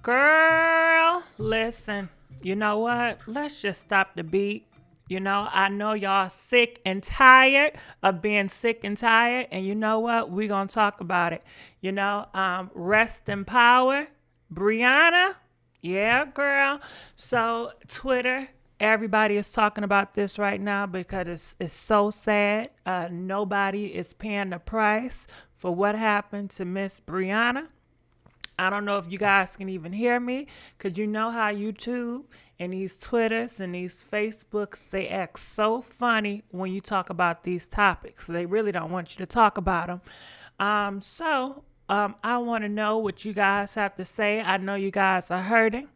Girl, listen, you know what? Let's just stop the beat. I know y'all sick and tired of being sick and tired. And you know what? We're going to talk about it. Rest in power. Breonna. Yeah, girl. So, Twitter, everybody is talking about this right now because it's so sad. Nobody is paying the price for what happened to Miss Breonna. I don't know if you guys can even hear me because you know how YouTube and these Twitters and these Facebooks, they act so funny when you talk about these topics. They really don't want you to talk about them. I want to know what you guys have to say. I know you guys are hurting.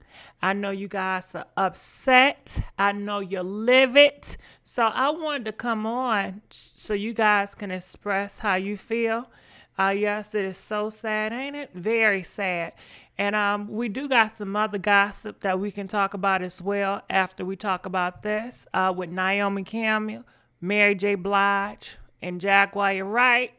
I know you guys are upset. I know you're livid. So I wanted to come on so you guys can express how you feel. Yes, it is so sad, ain't it? Very sad. And we do got some other gossip that we can talk about as well after we talk about this with Naomi Campbell, Mary J. Blige, and Jaguar. You're right.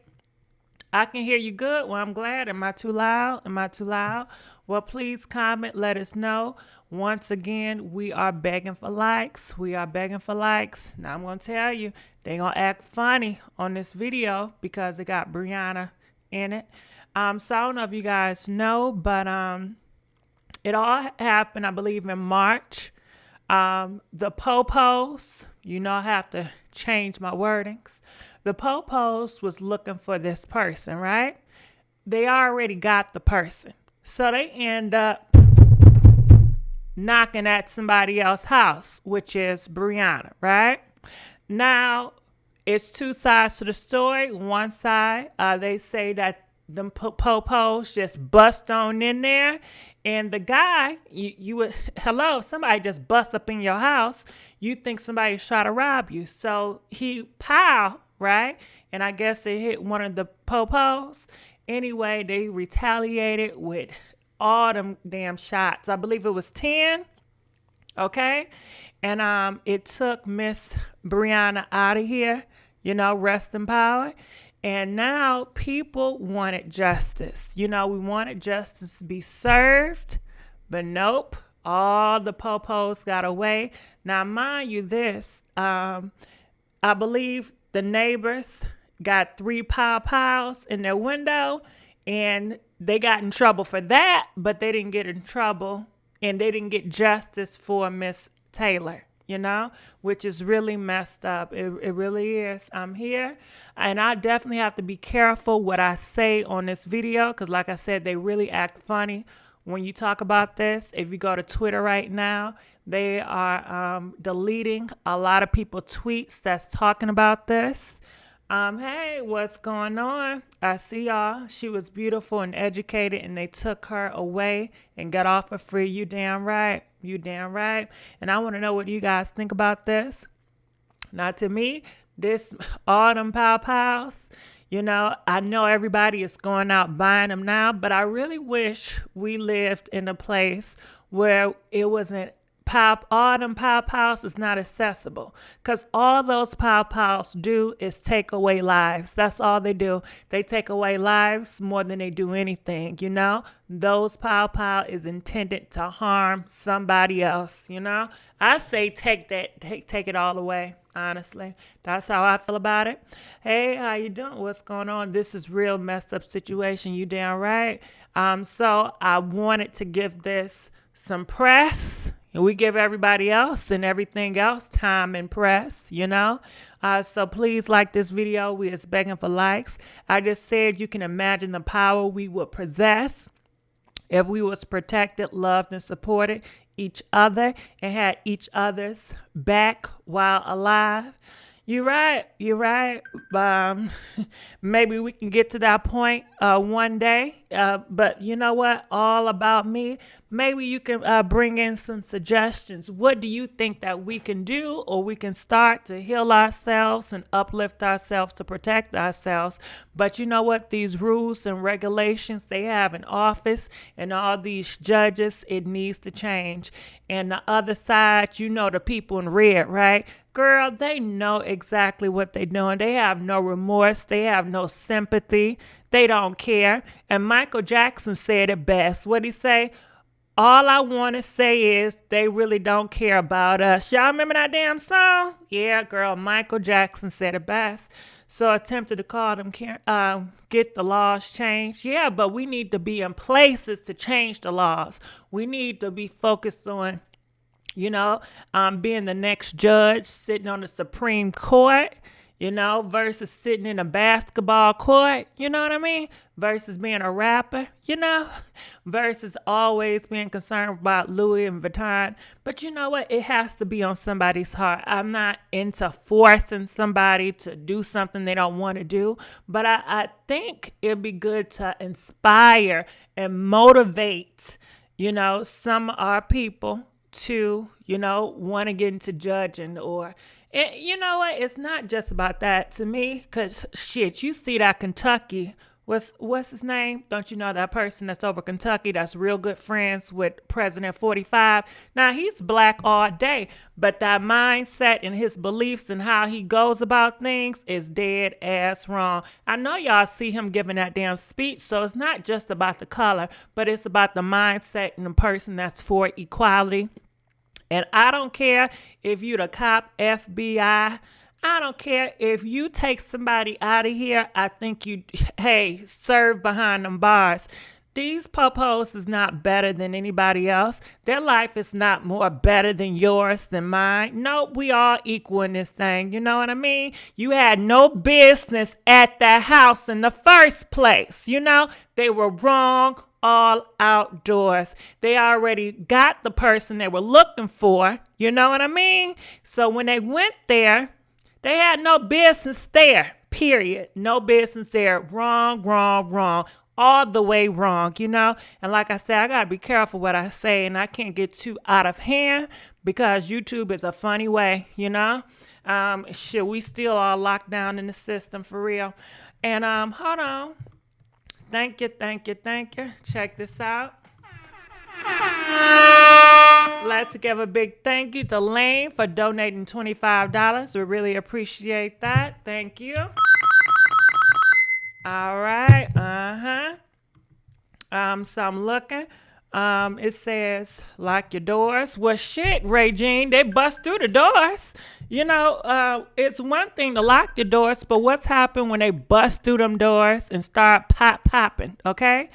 I can hear you good. Well, I'm glad. Am I too loud? Am I too loud? Well, please comment. Let us know. Once again, we are begging for likes. We are begging for likes. Now, I'm going to tell you, they're going to act funny on this video because it got Breonna in it. So I don't know if you guys know, but it all happened, I believe, in March. The Popos, I have to change my wordings. The Popos was looking for this person, right? They already got the person. So they end up knocking at somebody else's house, which is Breonna, right? Now, it's two sides to the story. One side, they say that them popos just bust on in there. And the guy, you would, hello, somebody just bust up in your house. You think somebody's trying to rob you. So he pow, right? And I guess it hit one of the popos. Anyway, they retaliated with all them damn shots. I believe it was 10. Okay. And it took Miss Breonna out of here, rest in power. And now people wanted justice. We wanted justice to be served, but nope. All the popos got away. Now, mind you this, I believe the neighbors got 3 piles in their window, and they got in trouble for that, but they didn't get in trouble, and they didn't get justice for Miss Taylor. Which is really messed up. It really is. I'm here, and I definitely have to be careful what I say on this video because, like I said, they really act funny when you talk about this. If you go to Twitter right now, they are deleting a lot of people's tweets that's talking about this. Hey, what's going on? I see y'all. She was beautiful and educated, and they took her away and got off for free. You damn right. You damn right. And I want to know what you guys think about this. Now, to me, this autumn piles, I know everybody is going out buying them now, but I really wish we lived in a place where it wasn't all them piles is not accessible because all those piles do is take away lives. That's all they do. They take away lives more than they do anything. Those pile is intended to harm somebody else. I say take it all away. Honestly, that's how I feel about it. Hey, how you doing? What's going on? This is real messed up situation. You damn right. So I wanted to give this some press. And we give everybody else and everything else time and press, So please like this video. We is begging for likes. I just said you can imagine the power we would possess if we was protected, loved, and supported each other and had each other's back while alive. You're right. Maybe we can get to that point one day. But you know what? All about me. Maybe you can bring in some suggestions. What do you think that we can do or we can start to heal ourselves and uplift ourselves to protect ourselves? But you know what? These rules and regulations they have in office and all these judges, it needs to change. And the other side, the people in red, right? Girl, they know exactly what they're doing. They have no remorse. They have no sympathy. They don't care. And Michael Jackson said it best. What'd he say? All I want to say is they really don't care about us. Y'all remember that damn song? Yeah, girl, Michael Jackson said it best. So attempted to call them, get the laws changed. Yeah, but we need to be in places to change the laws. We need to be focused on, being the next judge, sitting on the Supreme Court, versus sitting in a basketball court, you know what I mean? Versus being a rapper, versus always being concerned about Louis and Vuitton. But you know what? It has to be on somebody's heart. I'm not into forcing somebody to do something they don't want to do, but I think it'd be good to inspire and motivate, some of our people to, want to get into judging or, and you know what? It's not just about that to me, because shit, you see that Kentucky, what's his name? Don't you know that person that's over Kentucky that's real good friends with President 45? Now, he's black all day, but that mindset and his beliefs and how he goes about things is dead ass wrong. I know y'all see him giving that damn speech, so it's not just about the color, but it's about the mindset and the person that's for equality. And I don't care if you the cop, FBI. I don't care if you take somebody out of here. I think you, serve behind them bars. These popos is not better than anybody else. Their life is not more better than yours, than mine. No, we all equal in this thing. You know what I mean? You had no business at that house in the first place. They were wrong all outdoors. They already got the person they were looking for. You know what I mean? So when they went there, they had no business there, period. No business there. Wrong, wrong, wrong. All the way wrong, And like I said, I got to be careful what I say, and I can't get too out of hand because YouTube is a funny way, we still all locked down in the system for real. And hold on. Thank you. Check this out. Let's give a big thank you to Lane for donating $25. We really appreciate that. Thank you. All right. So I'm looking. It says lock your doors. Well, shit, Regine, they bust through the doors. It's one thing to lock your doors, but what's happened when they bust through them doors and start popping? Okay.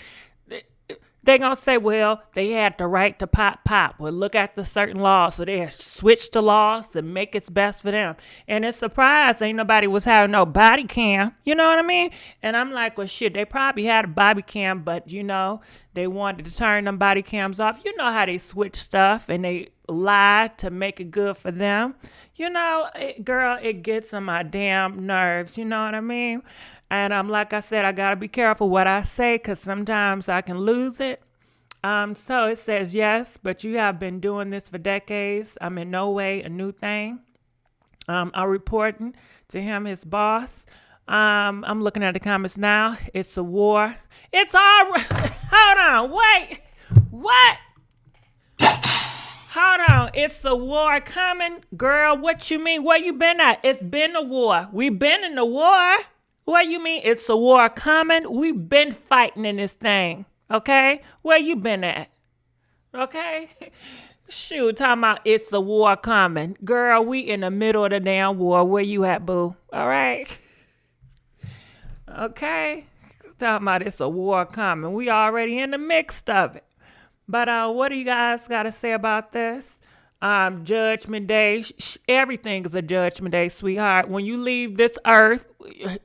They're going to say, well, they had the right to pop. Well, look at the certain laws. So they switched the laws to make it best for them. And it's surprised ain't nobody was having no body cam. You know what I mean? And I'm like, well, shit, they probably had a body cam, but, they wanted to turn them body cams off. You know how they switch stuff and they lie to make it good for them. Girl, it gets on my damn nerves. You know what I mean? And like I said, I got to be careful what I say because sometimes I can lose it. So it says, yes, but you have been doing this for decades. I'm in no way a new thing. I'm reporting to him, his boss. I'm looking at the comments now. It's a war. It's all right. Hold on. Wait. What? Hold on. It's a war coming. Girl, what you mean? Where you been at? It's been a war. We've been in the war. What you mean it's a war coming? We've been fighting in this thing, okay? Where you been at? Okay? Shoot, talking about it's a war coming. Girl, we in the middle of the damn war. Where you at, boo? All right? Okay? Talking about it's a war coming. We already in the mix of it. But what do you guys got to say about this? Judgment Day. Everything is a judgment day, sweetheart. When you leave this earth,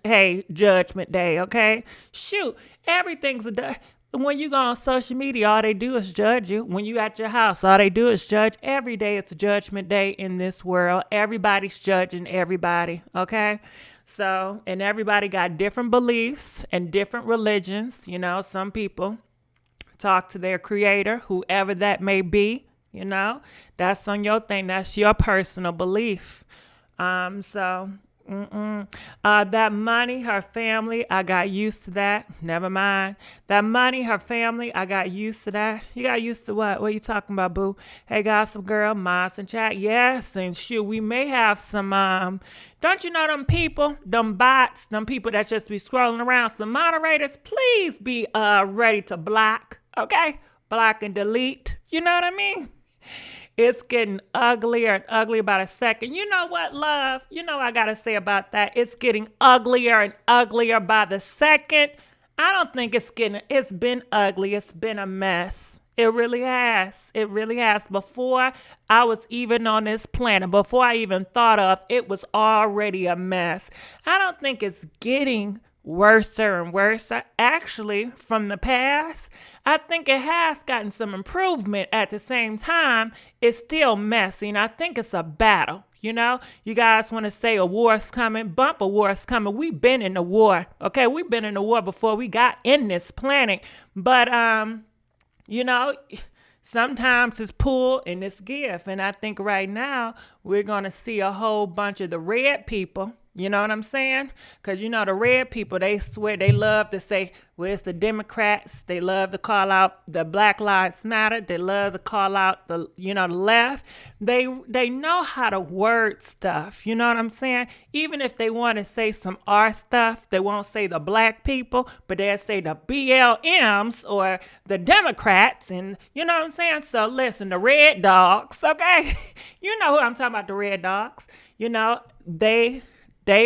hey, judgment day, okay? Shoot, everything's a day. When you go on social media, all they do is judge you. When you at your house, all they do is judge. Every day it's a judgment day in this world. Everybody's judging everybody, okay? So, and everybody got different beliefs and different religions. Some people talk to their creator, whoever that may be. That's on your thing. That's your personal belief. That money, her family, I got used to that. Never mind. That money, her family, I got used to that. You got used to what? What are you talking about, boo? Hey, gossip girl, mods and chat. Yes, and shoot, we may have some, don't you know them people, them bots, them people that just be scrolling around. Some moderators, please be ready to block, okay? Block and delete. You know what I mean? It's getting uglier and uglier by the second. You know what, love? You know what I got to say about that? It's getting uglier and uglier by the second. I don't think it's been ugly. It's been a mess. It really has. It really has. Before I was even on this planet, before I even thought of, it was already a mess. I don't think it's getting worse and worse. Actually, from the past, I think it has gotten some improvement. At the same time, it's still messy, and I think it's a battle. You know, you guys want to say a war's coming, bump a war's coming. We've been in a war, okay? We've been in a war before we got in this planet. But, you know, sometimes it's pull and it's give. And I think right now we're going to see a whole bunch of the red people. You know what I'm saying? Because, you know, the red people, they swear, they love to say, well, it's the Democrats. They love to call out the Black Lives Matter. They love to call out the left. They know how to word stuff. You know what I'm saying? Even if they want to say some R stuff, they won't say the black people, but they'll say the BLMs or the Democrats. And you know what I'm saying? So listen, the red dogs, okay? You know who I'm talking about, the red dogs. You know, they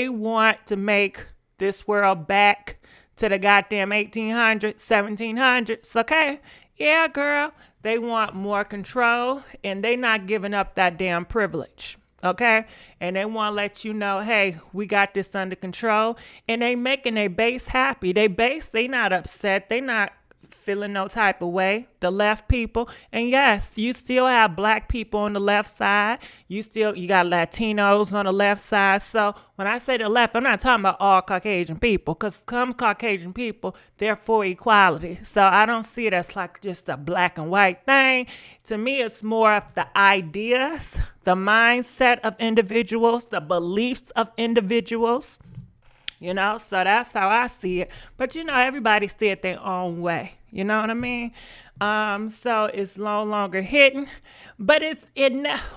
want to make this world back to the goddamn 1800s, 1700s, okay? Yeah, girl. They want more control, and they not giving up that damn privilege, okay? And they want to let you know, hey, we got this under control, and they making their base happy. They not upset. They not feeling no type of way, the left people. And yes, you still have black people on the left side. You got Latinos on the left side. So when I say the left, I'm not talking about all Caucasian people, because some Caucasian people, they're for equality. So I don't see it as like just a black and white thing. To me, it's more of the ideas, the mindset of individuals, the beliefs of individuals. You know, so that's how I see it. But, you know, everybody see it their own way. You know what I mean? So it's no longer hidden. But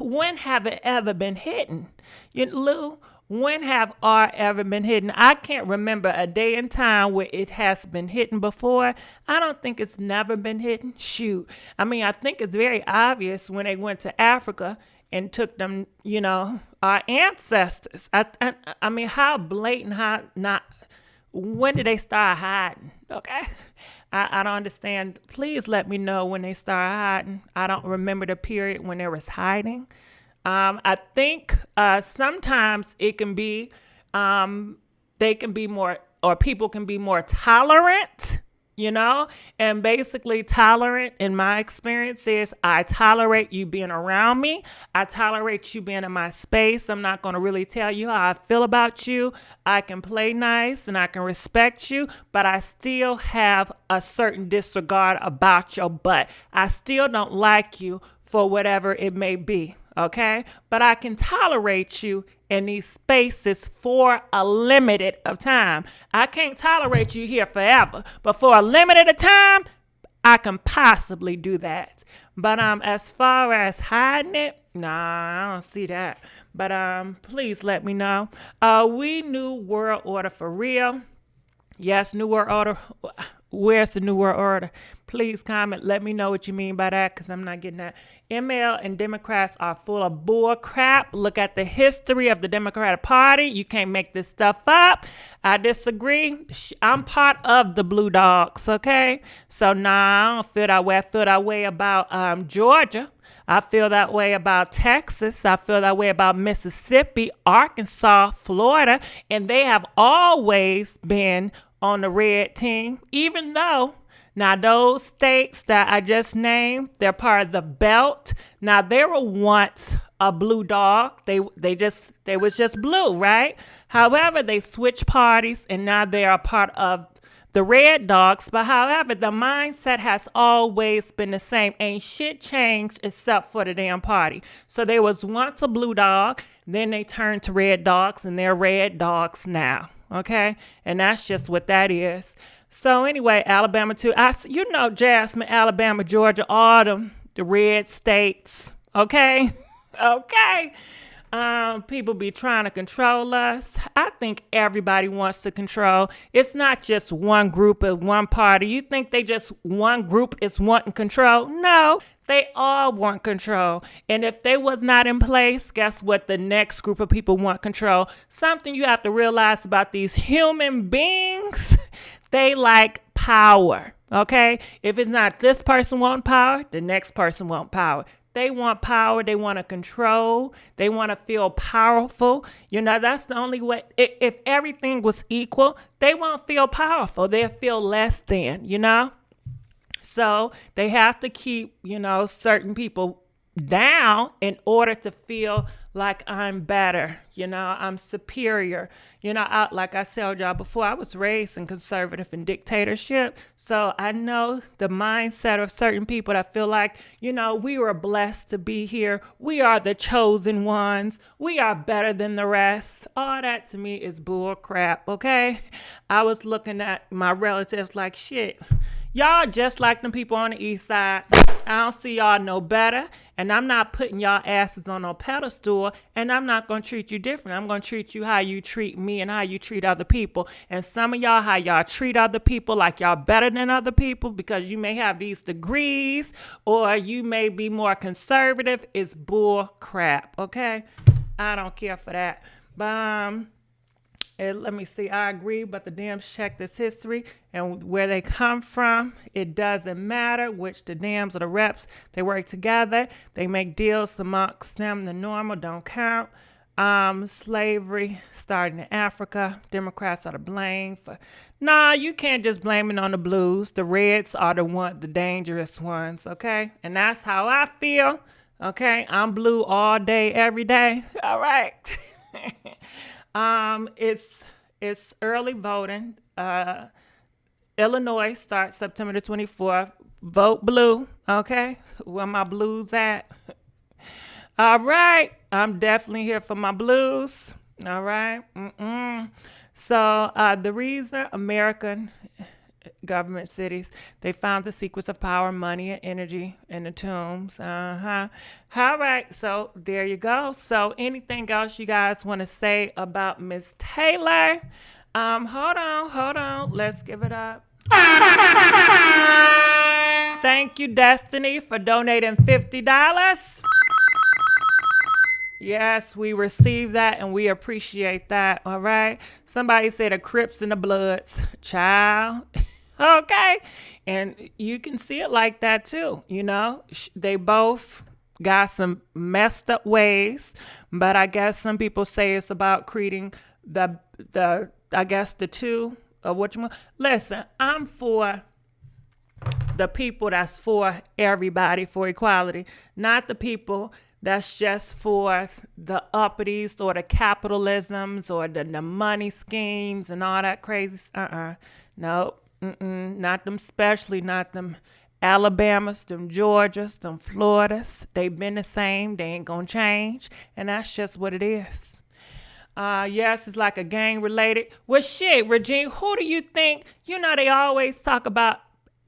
when have it ever been hidden? Lou, when have R ever been hidden? I can't remember a day and time where it has been hidden before. I don't think it's never been hidden. Shoot. I mean, I think it's very obvious when they went to Africa and took them, you know, our ancestors. I mean, how blatant, how not, when did they start hiding? Okay. I don't understand. Please let me know when they started hiding. I don't remember the period when there was hiding. I think sometimes it can be, they can be more, or people can be more tolerant, you know, and basically tolerant in my experience is I tolerate you being around me. I tolerate you being in my space. I'm not going to really tell you how I feel about you. I can play nice and I can respect you, but I still have a certain disregard about your butt. I still don't like you for whatever it may be. Okay, but I can tolerate you in these spaces for a limited of time. I can't tolerate you here forever, but for a limited of time, I can possibly do that. But as far as hiding it, nah, I don't see that. But please let me know. We New World Order for real. Yes, New World Order. Where's the New World Order? Please comment. Let me know what you mean by that, because I'm not getting that. ML and Democrats are full of bull crap. Look at the history of the Democratic Party. You can't make this stuff up. I disagree. I'm part of the Blue Dogs, okay? So, nah, I don't feel that way. I feel that way about Georgia. I feel that way about Texas. I feel that way about Mississippi, Arkansas, Florida, and they have always been on the red team, even though now those states that I just named, they're part of the belt. Now they were once a blue dog. They was just blue, right? However, they switched parties and now they are part of the red dogs. But however, the mindset has always been the same. Ain't shit changed except for the damn party. So they was once a blue dog, then they turned to red dogs, and they're red dogs now. Okay, and that's just what that is. So anyway, Alabama too. You know, Jasmine, Alabama, Georgia, all the red states. Okay, okay. People be trying to control us. I think everybody wants to control. It's not just one group or one party. You think they just one group is wanting control? No, They all want control. And if they was not in place, guess what? The next group of people want control. Something you have to realize about these human beings, they like power, okay? If it's not this person want power, the next person want power. They want power. They want to control. They want to feel powerful. That's the only way. If everything was equal, they won't feel powerful. They'll feel less than, So they have to keep, certain people down in order to feel like I'm better, I'm superior. Like I told y'all before, I was raised in conservative and dictatorship. So I know the mindset of certain people that feel like, we were blessed to be here. We are the chosen ones. We are better than the rest. All that to me is bull crap, okay? I was looking at my relatives like, shit, y'all just like them people on the east side. I don't see y'all no better. And I'm not putting y'all asses on no pedestal. And I'm not going to treat you different. I'm going to treat you how you treat me and how you treat other people. And some of y'all, how y'all treat other people like y'all better than other people because you may have these degrees or you may be more conservative, is bull crap. Okay? I don't care for that. But let me see. I agree, but the Dems check this history and where they come from. It doesn't matter which the Dems or the reps. They work together. They make deals amongst them. The normal don't count. Slavery starting in Africa. Democrats are to blame for. Nah, you can't just blame it on the blues. The reds are the dangerous ones. Okay, and that's how I feel. Okay, I'm blue all day, every day. All right. It's early voting. Illinois starts September the 24th. Vote blue, okay? Where my blues at? All right, I'm definitely here for my blues. All right. So the reason American government cities, they found the secrets of power, money, and energy in the tombs. All right, so there you go. So anything else you guys want to say about Miss Taylor? Hold on. Let's give it up. Thank you, Destiny, for donating $50. Yes, we received that and we appreciate that. All right. Somebody said the Crips and the Bloods. Child. Okay. And you can see it like that too. They both got some messed up ways, but I guess some people say it's about creating the two of what you want. Listen, I'm for the people that's for everybody, for equality, not the people that's just for the uppities or the capitalisms or the money schemes and all that crazy. Nope. Not them, especially not them Alabamas, them Georgias, them Floridas. They've been the same. They ain't gonna change. And that's just what it is. Yes, it's like a gang related. Well, shit, Regine, who do you think, they always talk about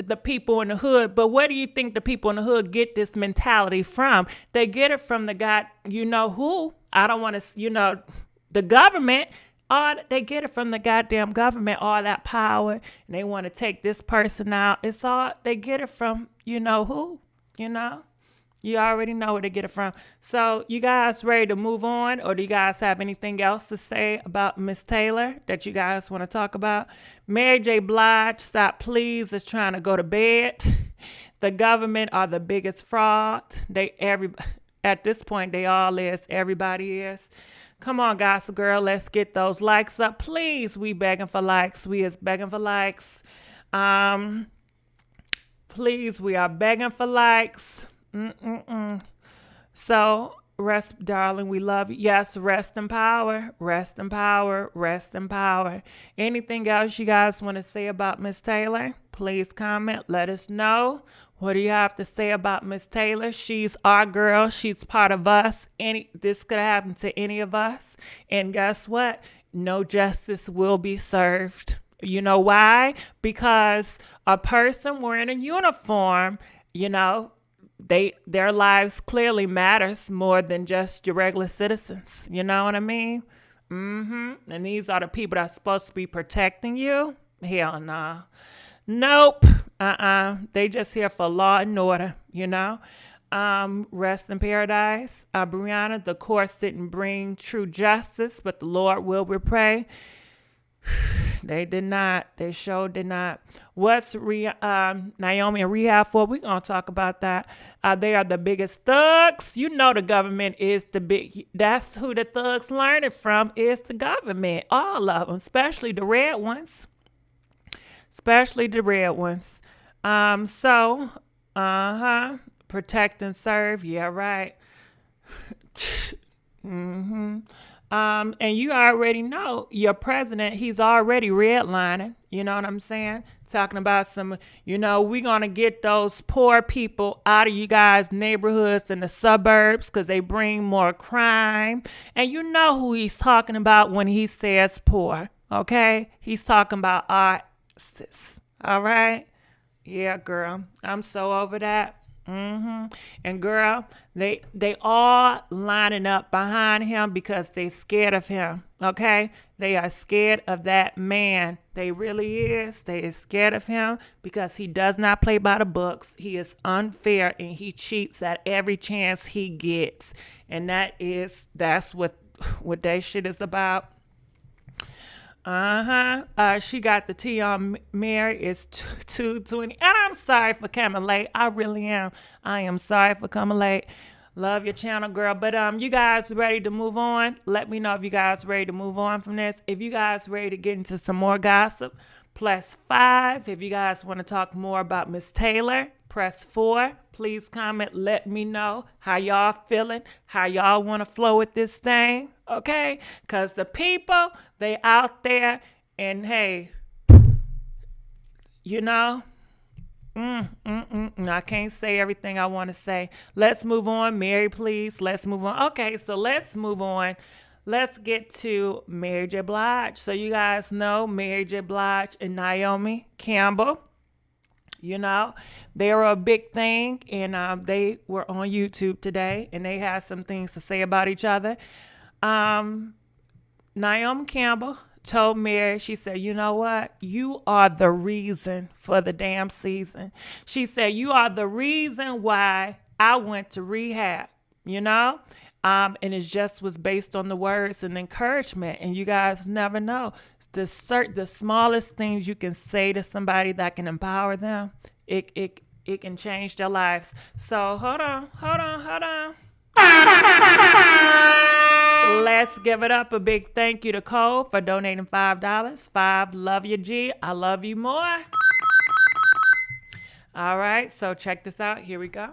the people in the hood, but where do you think the people in the hood get this mentality from? They get it from the guy, who? I don't want to, the government. Or they get it from the goddamn government, all that power, and they want to take this person out. It's all, they get it from, who? You already know where they get it from. So you guys ready to move on, or do you guys have anything else to say about Miss Taylor that you guys want to talk about? Mary J. Blige, Stop Pleas, is trying to go to bed. The government are the biggest fraud. At this point, they all is. Everybody is. Come on, Gossip Girl, let's get those likes up. Please, we begging for likes. We is begging for likes. Please, we are begging for likes. So, rest, darling, we love you. Yes, rest in power, rest in power, rest in power. Anything else you guys want to say about Miss Taylor? Please comment. Let us know. What do you have to say about Miss Taylor? She's our girl. She's part of us. This could happen to any of us. And guess what? No justice will be served. You know why? Because a person wearing a uniform, their lives clearly matters more than just your regular citizens. You know what I mean? And these are the people that's supposed to be protecting you. Hell nah. Nope. They just here for law and order, Rest in paradise. Breonna, the courts didn't bring true justice, but the Lord will repay. They did not. They sure did not. What's Naomi and Rehab for? We're going to talk about that. They are the biggest thugs. You know the government is the big. That's who the thugs learn it from, is the government. All of them, especially the red ones. Especially the red ones. Protect and serve. Yeah, right. And you already know your president, he's already redlining. You know what I'm saying? Talking about we're going to get those poor people out of you guys' neighborhoods and the suburbs because they bring more crime. And you know who he's talking about when he says poor, okay? He's talking about ISIS, all right? Yeah, girl, I'm so over that. And girl, they all lining up behind him because they scared of him. Okay, they are scared of that man. They really is. They is scared of him because he does not play by the books. He is unfair and he cheats at every chance he gets. And that's what that shit is about. She got the tea on Mary. It's 2:20. And I'm sorry for coming late. I really am. I am sorry for coming late. Love your channel, girl. But you guys ready to move on? Let me know if you guys ready to move on from this. If you guys ready to get into some more gossip, +5. If you guys want to talk more about Miss Taylor, press 4. Please comment. Let me know how y'all feeling, how y'all want to flow with this thing, okay? Because the people, they out there, and hey, I can't say everything I want to say. Let's move on. Mary, please. Let's move on. Okay, so let's move on. Let's get to Mary J. Blige. So you guys know Mary J. Blige and Naomi Campbell. They were a big thing, and they were on YouTube today, and they had some things to say about each other. Naomi Campbell told Mary, she said, you know what? You are the reason for the damn season. She said, you are the reason why I went to rehab, and it just was based on the words and encouragement. And you guys never know. The smallest things you can say to somebody that can empower them, it can change their lives. So hold on. Let's give it up. A big thank you to Cole for donating $5. 5, love you, G. I love you more. All right, so check this out. Here we go.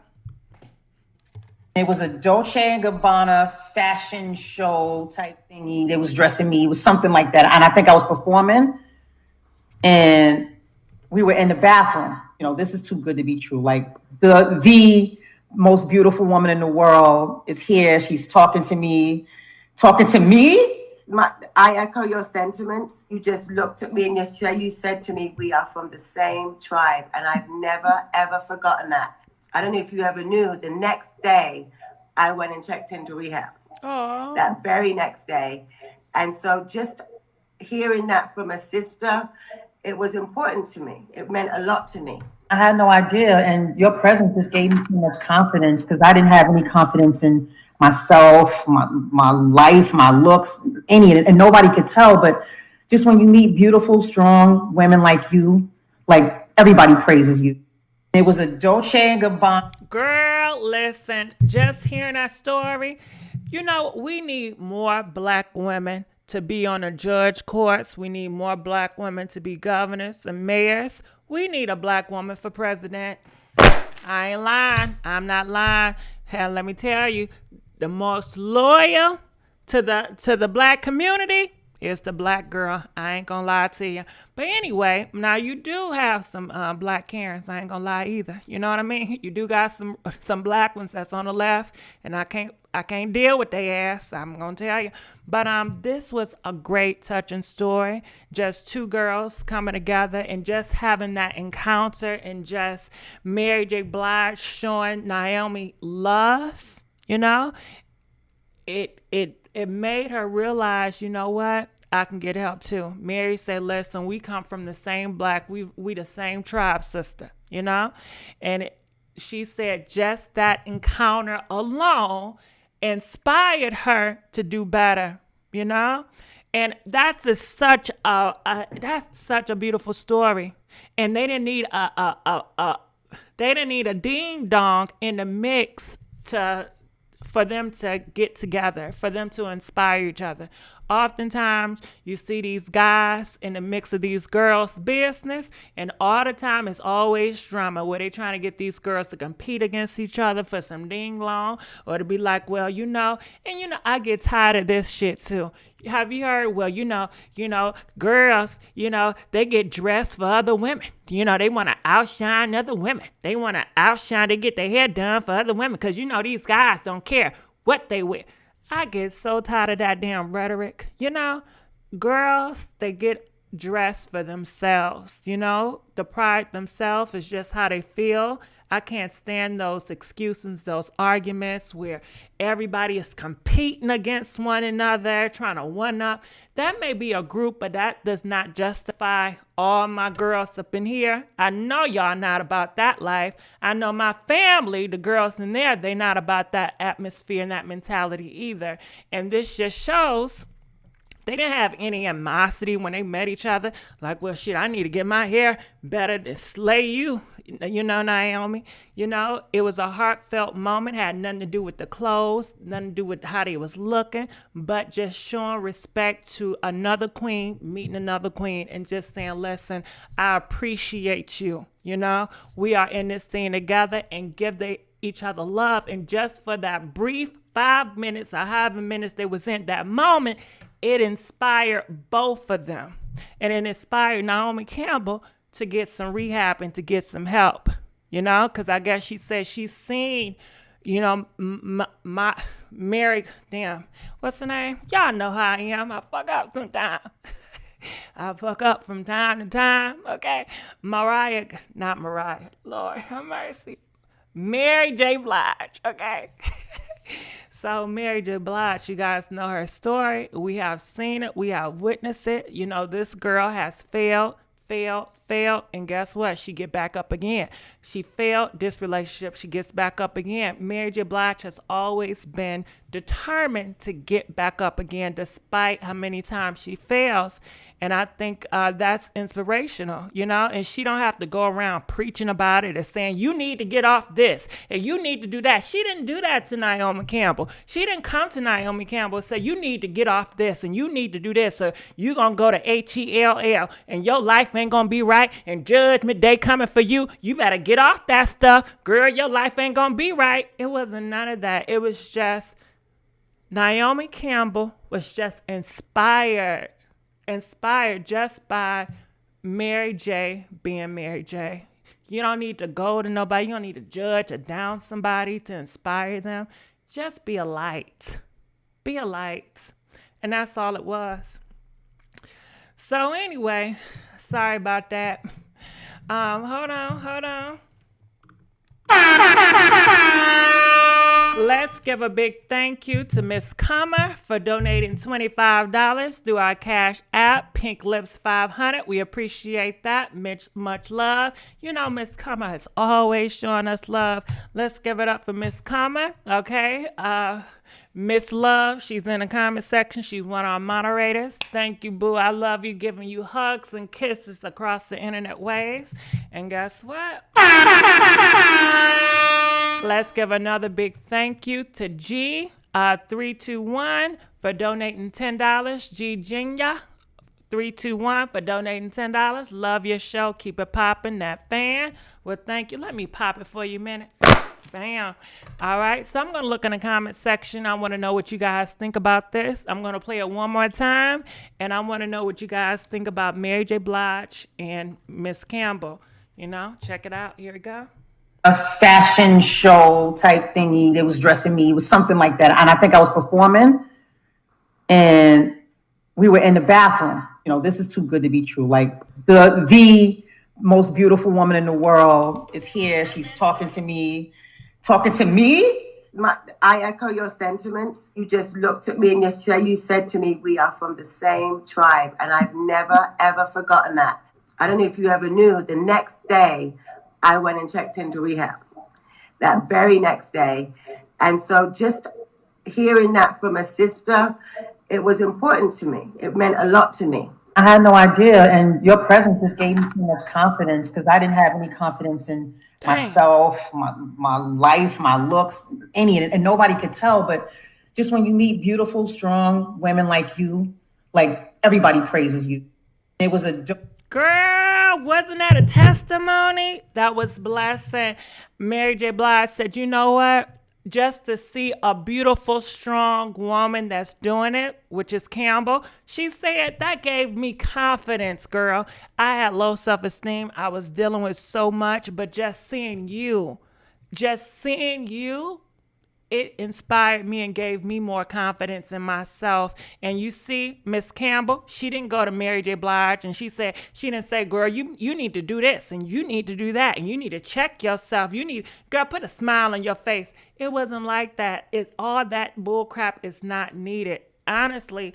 It was a Dolce & Gabbana fashion show type thingy. They was dressing me. It was something like that. And I think I was performing. And we were in the bathroom. This is too good to be true. Like the most beautiful woman in the world is here. She's talking to me. I echo your sentiments. You just looked at me and you said to me, we are from the same tribe. And I've never, ever forgotten that. I don't know if you ever knew, the next day I went and checked into rehab. Aww. That very next day. And so just hearing that from a sister, it was important to me. It meant a lot to me. I had no idea. And your presence just gave me so much confidence because I didn't have any confidence in myself, my life, my looks, any of it. And nobody could tell. But just when you meet beautiful, strong women like you, like everybody praises you. It was a Dolce & Gabbana. Girl, listen, just hearing that story, we need more black women to be on the judge courts. We need more black women to be governors and mayors. We need a black woman for president. I ain't lying. I'm not lying. Hell, let me tell you, the most loyal to the black community is the black girl. I ain't gonna lie to you. But anyway, now you do have some black Karens. I ain't gonna lie either. You know what I mean? You do got some black ones that's on the left, and I can't deal with their ass. I'm gonna tell you. But this was a great touching story. Just two girls coming together and just having that encounter, and just Mary J. Blige showing Naomi love. It made her realize, you know what? I can get help too. Mary said, listen, we come from the same black, we the same tribe, sister, And she said just that encounter alone inspired her to do better, you know? And that's such a beautiful story. And they didn't need a ding dong in the mix for them to get together, for them to inspire each other. Oftentimes, you see these guys in the mix of these girls' business, and all the time it's always drama where they're trying to get these girls to compete against each other for some ding long, or to be like, well, I get tired of this shit too. Have you heard? Well, girls, they get dressed for other women. They want to outshine other women. They get their hair done for other women because, these guys don't care what they wear. I get so tired of that damn rhetoric. Girls, they get dressed for themselves. The pride themselves is just how they feel. I can't stand those excuses, those arguments where everybody is competing against one another, trying to one up. That may be a group, but that does not justify all my girls up in here. I know y'all not about that life. I know my family, the girls in there, they not about that atmosphere and that mentality either. And this just shows they didn't have any animosity when they met each other. Like, well, shit, I need to get my hair better to slay you. Naomi, it was a heartfelt moment, had nothing to do with the clothes, nothing to do with how they was looking, but just showing respect to another queen, meeting another queen, and just saying, listen, I appreciate you. We are in this thing together, and give each other love. And just for that brief 5 minutes or however minutes they was in that moment, it inspired both of them. And it inspired Naomi Campbell to get some rehab and to get some help, because I guess she said she's seen, my Mary, what's her name? Y'all know how I am. I fuck up sometimes. I fuck up from time to time, okay? Not Mariah, Lord have mercy. Mary J. Blige, okay? So Mary J. Blige, you guys know her story. We have seen it. We have witnessed it. This girl has failed, and guess what? She get back up again. She failed this relationship. She gets back up again. Mary J. Blige has always been determined to get back up again despite how many times she fails. And I think that's inspirational, and she don't have to go around preaching about it and saying, you need to get off this and you need to do that. She didn't do that to Naomi Campbell. She didn't come to Naomi Campbell and say, you need to get off this and you need to do this, or you going to go to HELL and your life ain't going to be right and judgment day coming for you. You better get off that stuff. Girl, your life ain't going to be right. It wasn't none of that. It was just Naomi Campbell was just inspired just by Mary J. being Mary J. You don't need to go to nobody. You don't need to judge or down somebody to inspire them. Just be a light. Be a light. And that's all it was. So anyway, sorry about that. Hold on. Let's give a big thank you to Miss Comer for donating $25 through our Cash App, Pink Lips 500. We appreciate that. Much love. Miss Comer has always shown us love. Let's give it up for Miss Comer, okay? Miss Love, she's in the comment section. She's one of our moderators. Thank you, boo. I love you, giving you hugs and kisses across the internet waves. And guess what? Let's give another big thank you to G321 for donating $10. G Jinya 321 for donating $10. Love your show. Keep it popping. That fan. Well, thank you. Let me pop it for you a minute. Bam. All right. So I'm going to look in the comment section. I want to know what you guys think about this. I'm going to play it one more time. And I want to know what you guys think about Mary J. Blige and Miss Campbell. Check it out. Here we go. A fashion show type thingy. They was dressing me. It was something like that. And I think I was performing. And we were in the bathroom. This is too good to be true. Like the most beautiful woman in the world is here. She's talking to me. I echo your sentiments. You just looked at me and yesterday you said to me, we are from the same tribe. And I've never, ever forgotten that. I don't know if you ever knew, the next day I went and checked into rehab. that very next day. And so just hearing that from a sister, it was important to me. It meant a lot to me. I had no idea, and your presence just gave me so much confidence because I didn't have any confidence in myself, my life, my looks, any of it, and nobody could tell. But just when you meet beautiful, strong women like you, like everybody praises you. It was a Girl, wasn't that a testimony? That was blessing. Mary J. Blige said, you know what? Just to see a beautiful, strong woman that's doing it, which is Campbell, she said that gave me confidence, girl. I had low self-esteem. I was dealing with so much, but just seeing you, it inspired me and gave me more confidence in myself. And you see, Miss Campbell, she didn't go to Mary J. Blige and she didn't say, girl, you need to do this and you need to do that and you need to check yourself. Girl, put a smile on your face. It wasn't like that. All that bull crap is not needed. Honestly,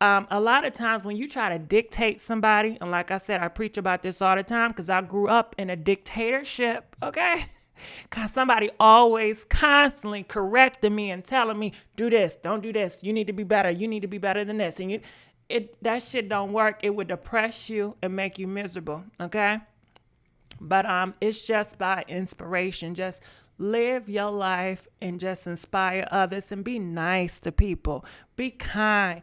a lot of times when you try to dictate somebody, and like I said, I preach about this all the time because I grew up in a dictatorship, okay? Because somebody always constantly correcting me and telling me, do this, don't do this. You need to be better. You need to be better than this. And that shit don't work. It would depress you and make you miserable. Okay. But it's just by inspiration. Just live your life and just inspire others and be nice to people. Be kind.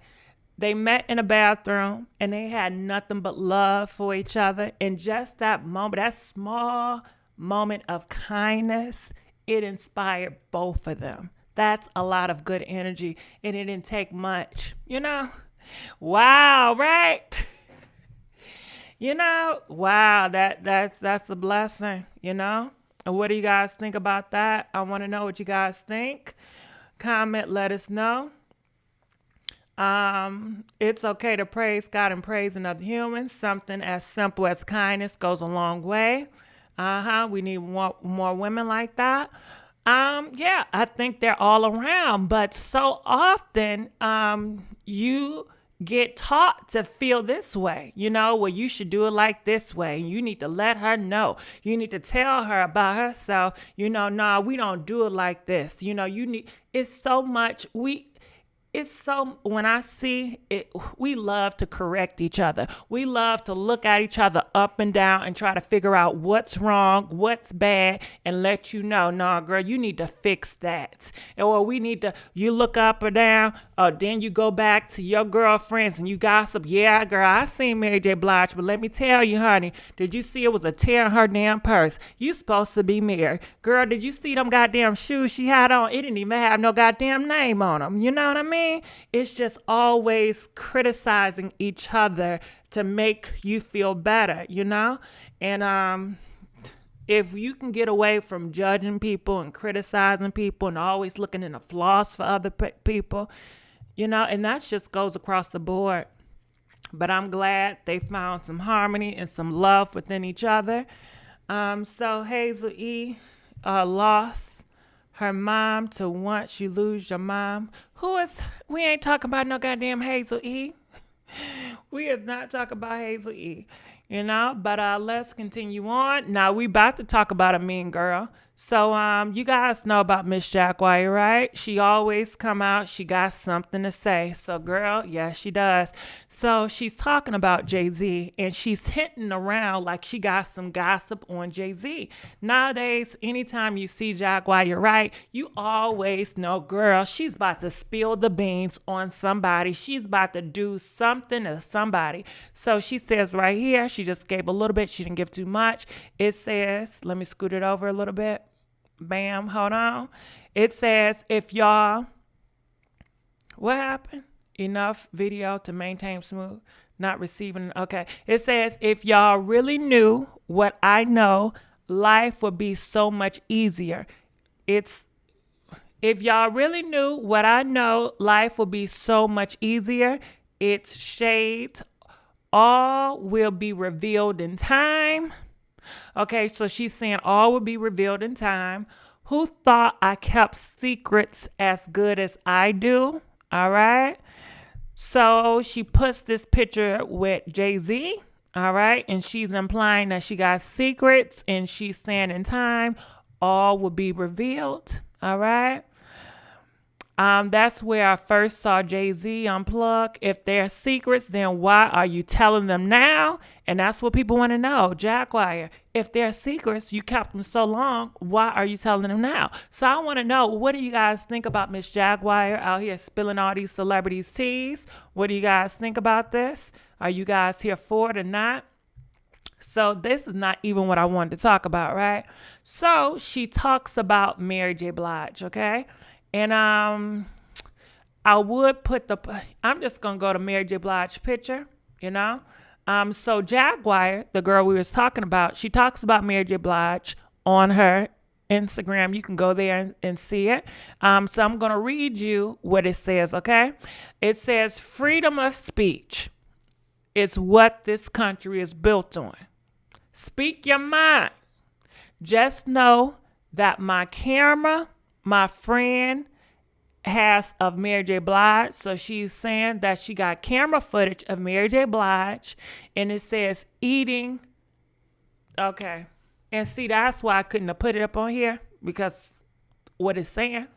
They met in a bathroom and they had nothing but love for each other. And just that moment, that small moment of kindness, it inspired both of them. That's a lot of good energy, and it didn't take much, Wow, right? Wow, that's a blessing, And what do you guys think about that? I want to know what you guys think. Comment, let us know. It's okay to praise God and praise another human. Something as simple as kindness goes a long way. We need more women like that. Yeah, I think they're all around, but so often, you get taught to feel this way, well, you should do it like this way. You need to let her know. You need to tell her about herself. Nah, we don't do it like this. It's so much. When I see it, we love to correct each other. We love to look at each other up and down and try to figure out what's wrong, what's bad, and let you know, nah, girl, you need to fix that. Or you look up or down, or then you go back to your girlfriends and you gossip. Yeah, girl, I seen Mary J. Blige, but let me tell you, honey, did you see it was a tear in her damn purse? You supposed to be married. Girl, did you see them goddamn shoes she had on? It didn't even have no goddamn name on them. You know what I mean? It's just always criticizing each other to make you feel better, And if you can get away from judging people and criticizing people and always looking in the flaws for other people, and that just goes across the board. But I'm glad they found some harmony and some love within each other. So Hazel E. lost her mom to once you lose your mom. We ain't talking about no goddamn Hazel E. We is not talking about Hazel E. But let's continue on. Now we about to talk about a mean girl. So you guys know about Miss Jackwire, right? She always come out. She got something to say. So girl, yes, she does. So she's talking about Jay-Z and she's hinting around like she got some gossip on Jay-Z. Nowadays, anytime you see Jackwire, right, you always know, girl, she's about to spill the beans on somebody. She's about to do something to somebody. So she says right here, she just gave a little bit. She didn't give too much. It says, let me scoot it over a little bit. Bam, hold on. It says, what happened? Enough video to maintain smooth, not receiving. Okay. It says, if y'all really knew what I know, life would be so much easier. If y'all really knew what I know, life would be so much easier. It's shades. All will be revealed in time. Okay, so she's saying all will be revealed in time. Who thought I kept secrets as good as I do? All right. So she puts this picture with Jay-Z. All right. And she's implying that she got secrets and she's saying in time, all will be revealed. All right. That's where I first saw Jay-Z unplug. If they're secrets, then why are you telling them now? And that's what people want to know. Jaguar, if they're secrets, you kept them so long, why are you telling them now? So I want to know, what do you guys think about Miss Jaguar out here spilling all these celebrities' teas? What do you guys think about this? Are you guys here for it or not? So this is not even what I wanted to talk about, right? So she talks about Mary J. Blige, okay? And I would put I'm just going to go to Mary J. Blige picture, you know? So Jaguar, the girl we was talking about, she talks about Mary J. Blige on her Instagram. You can go there and see it. So I'm going to read you what it says, okay? It says, freedom of speech is what this country is built on. Speak your mind. Just know that my camera, my friend, has of Mary J. Blige. So she's saying that she got camera footage of Mary J. Blige, and it says eating. Okay. And see, that's why I couldn't have put it up on here, because what it's saying.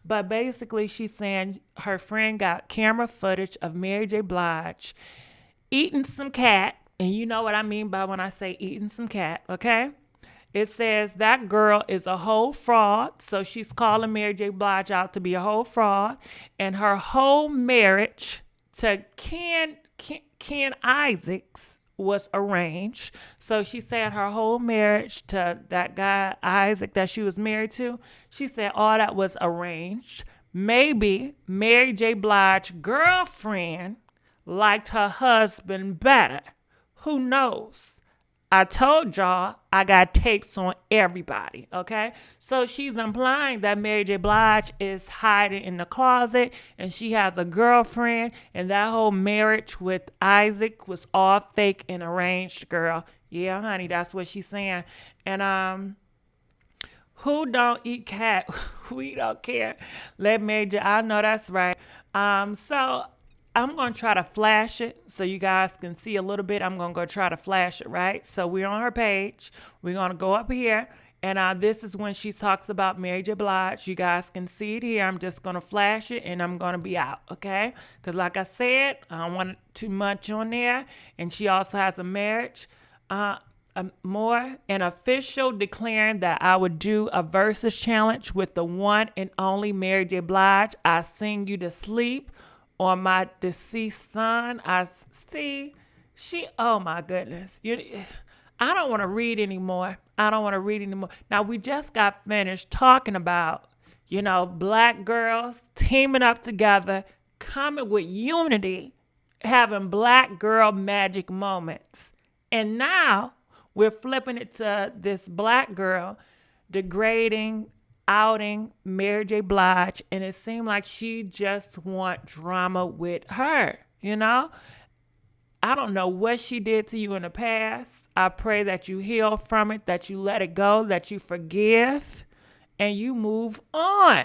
But basically, she's saying her friend got camera footage of Mary J. Blige eating some cat. And you know what I mean by when I say eating some cat, okay? It says that girl is a whole fraud. So she's calling Mary J. Blige out to be a whole fraud. And her whole marriage to Ken Isaacs was arranged. So she said her whole marriage to that guy, Isaac, that she was married to, she said all that was arranged. Maybe Mary J. Blige's girlfriend liked her husband better. Who knows? I told y'all I got tapes on everybody, okay? So she's implying that Mary J. Blige is hiding in the closet and she has a girlfriend, and that whole marriage with Isaac was all fake and arranged, girl. Yeah, honey, that's what she's saying. And who don't eat cat? We don't care. Let Mary J. I know that's right. So I'm going to try to flash it so you guys can see a little bit. I'm going to go try to flash it, right? So we're on her page. We're going to go up here. And this is when she talks about Mary J. Blige. You guys can see it here. I'm just going to flash it and I'm going to be out, okay? Because like I said, I don't want too much on there. And she also has a marriage. More an official declaring that I would do a versus challenge with the one and only Mary J. Blige. I sing you to sleep. On my deceased son, I see oh my goodness. I don't want to read anymore. Now, we just got finished talking about, black girls teaming up together, coming with unity, having black girl magic moments. And now we're flipping it to this black girl degrading, outing Mary J. Blige, and it seemed like she just want drama with her, I don't know what she did to you in the past. I pray that you heal from it, that you let it go, that you forgive, and you move on.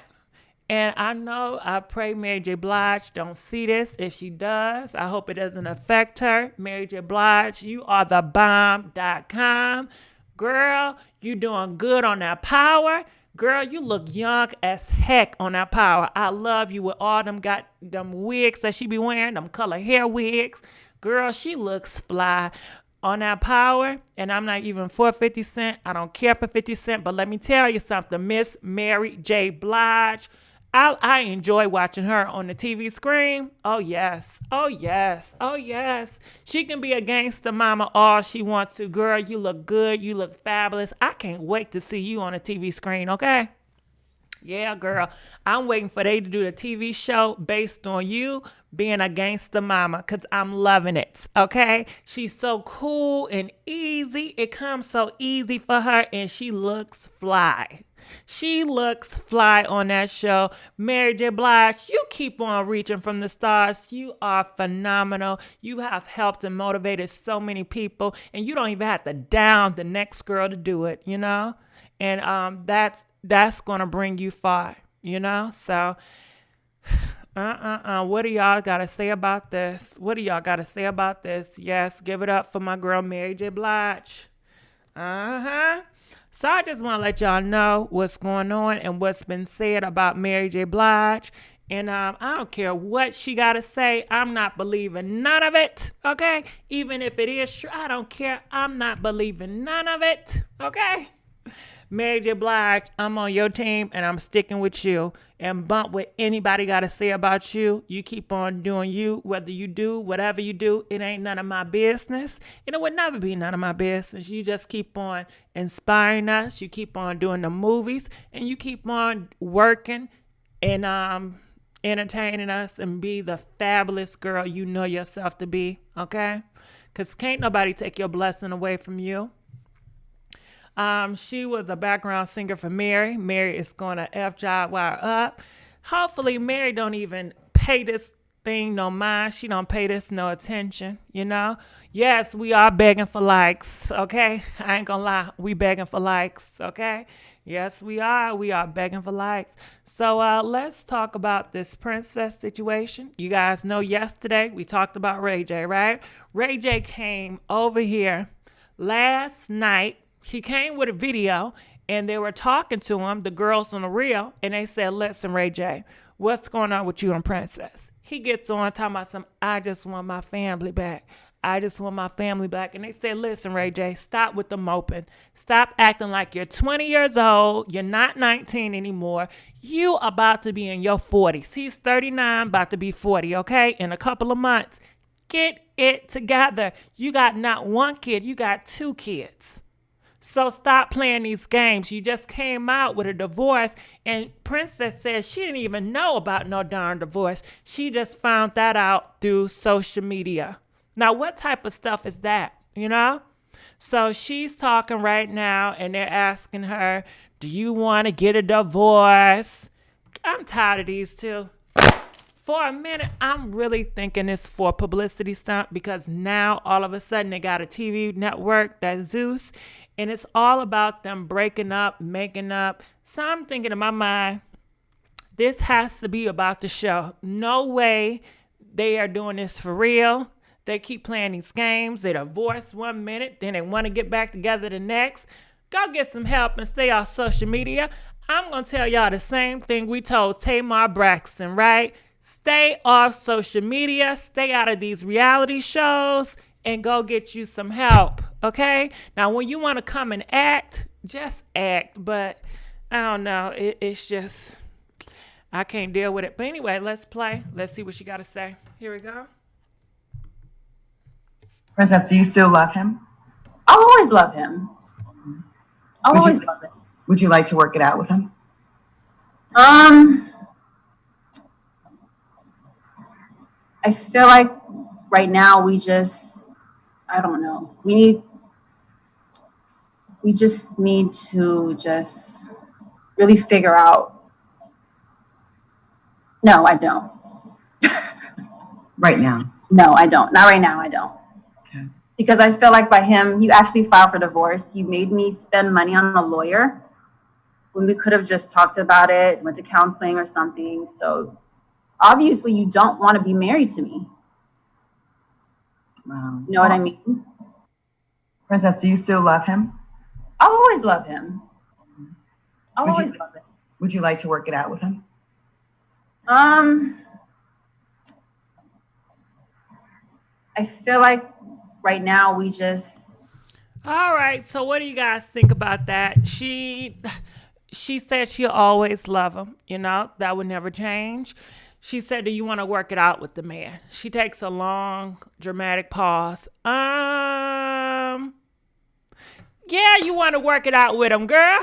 And I pray Mary J. Blige don't see this. If she does, I hope it doesn't affect her. Mary J. Blige, you are the bomb.com. Girl, you doing good on that power. Girl, you look young as heck on that power. I love you with all them wigs that she be wearing, them color hair wigs. Girl, she looks fly on that power. And I'm not even for 50 Cent. I don't care for 50 Cent. But let me tell you something, Miss Mary J. Blige. I enjoy watching her on the TV screen. Oh, yes. Oh, yes. Oh, yes. She can be a gangster mama all she wants to. Girl, you look good. You look fabulous. I can't wait to see you on the TV screen, okay? Yeah, girl. I'm waiting for they to do the TV show based on you being a gangster mama, because I'm loving it, okay? She's so cool and easy. It comes so easy for her, and she looks fly. She looks fly on that show. Mary J. Blige, you keep on reaching from the stars. You are phenomenal. You have helped and motivated so many people, and you don't even have to down the next girl to do it, And that's going to bring you far, So, what do y'all got to say about this? Yes, give it up for my girl Mary J. Blige. So I just want to let y'all know what's going on and what's been said about Mary J. Blige. And I don't care what she got to say. I'm not believing none of it, okay? Even if it is true, I don't care. I'm not believing none of it, okay? Mary J. Blige, I'm on your team and I'm sticking with you. And bump what anybody got to say about you. You keep on doing you, whether you do whatever you do. It ain't none of my business. And it would never be none of my business. You just keep on inspiring us. You keep on doing the movies and you keep on working and entertaining us and be the fabulous girl you know yourself to be, okay? Because can't nobody take your blessing away from you. She was a background singer for Mary. Mary is going to FJY up. Hopefully Mary don't even pay this thing no mind. She don't pay this no attention, you know? Yes, we are begging for likes, okay? I ain't gonna lie. We begging for likes, okay? Yes, we are. We are begging for likes. So let's talk about this princess situation. You guys know yesterday we talked about Ray J, right? Ray J came over here last night. He came with a video and they were talking to him, the girls on the reel, and they said, listen, Ray J, what's going on with you and Princess? He gets on talking about I just want my family back. I just want my family back. And they said, listen, Ray J, stop with the moping. Stop acting like you're 20 years old. You're not 19 anymore. You about to be in your 40s. He's 39, about to be 40, okay? In a couple of months. Get it together. You got not one kid. You got 2 kids. So stop playing these games. You just came out with a divorce and Princess says she didn't even know about no darn divorce. She just found that out through social media. Now, what type of stuff is that, you know? So she's talking right now and they're asking her, do you want to get a divorce? I'm tired of these two. For a minute, I'm really thinking it's for publicity stunt because now all of a sudden they got a TV network, that's Zeus, and it's all about them breaking up, making up. So I'm thinking in my mind, this has to be about the show. No way they are doing this for real. They keep playing these games. They divorce one minute, then they want to get back together the next. Go get some help and stay off social media. I'm going to tell y'all the same thing we told Tamar Braxton, right? Stay off social media. Stay out of these reality shows and go get you some help, okay? Now, when you want to come and act, just act. But I don't know. It's just, I can't deal with it. But anyway, let's play. Let's see what she got to say. Here we go. Princess, do you still love him? I'll always love him. I'll always love him. Would you like to work it out with him? I feel like right now we just, I don't know. We just need to just really figure out. No, I don't. Right now? No, I don't. Not right now, I don't. Okay. Because I feel like by him, you actually filed for divorce. You made me spend money on a lawyer when we could have just talked about it, went to counseling or something. So obviously you don't want to be married to me. Wow. You know what I mean? Princess, do you still love him? I'll always love him. I'll always love him. Would you like to work it out with him? I feel like right now we just. All right. So what do you guys think about that? She said she'll always love him. You know, that would never change. She said, do you want to work it out with the man? She takes a long, dramatic pause. Yeah, you want to work it out with him, girl.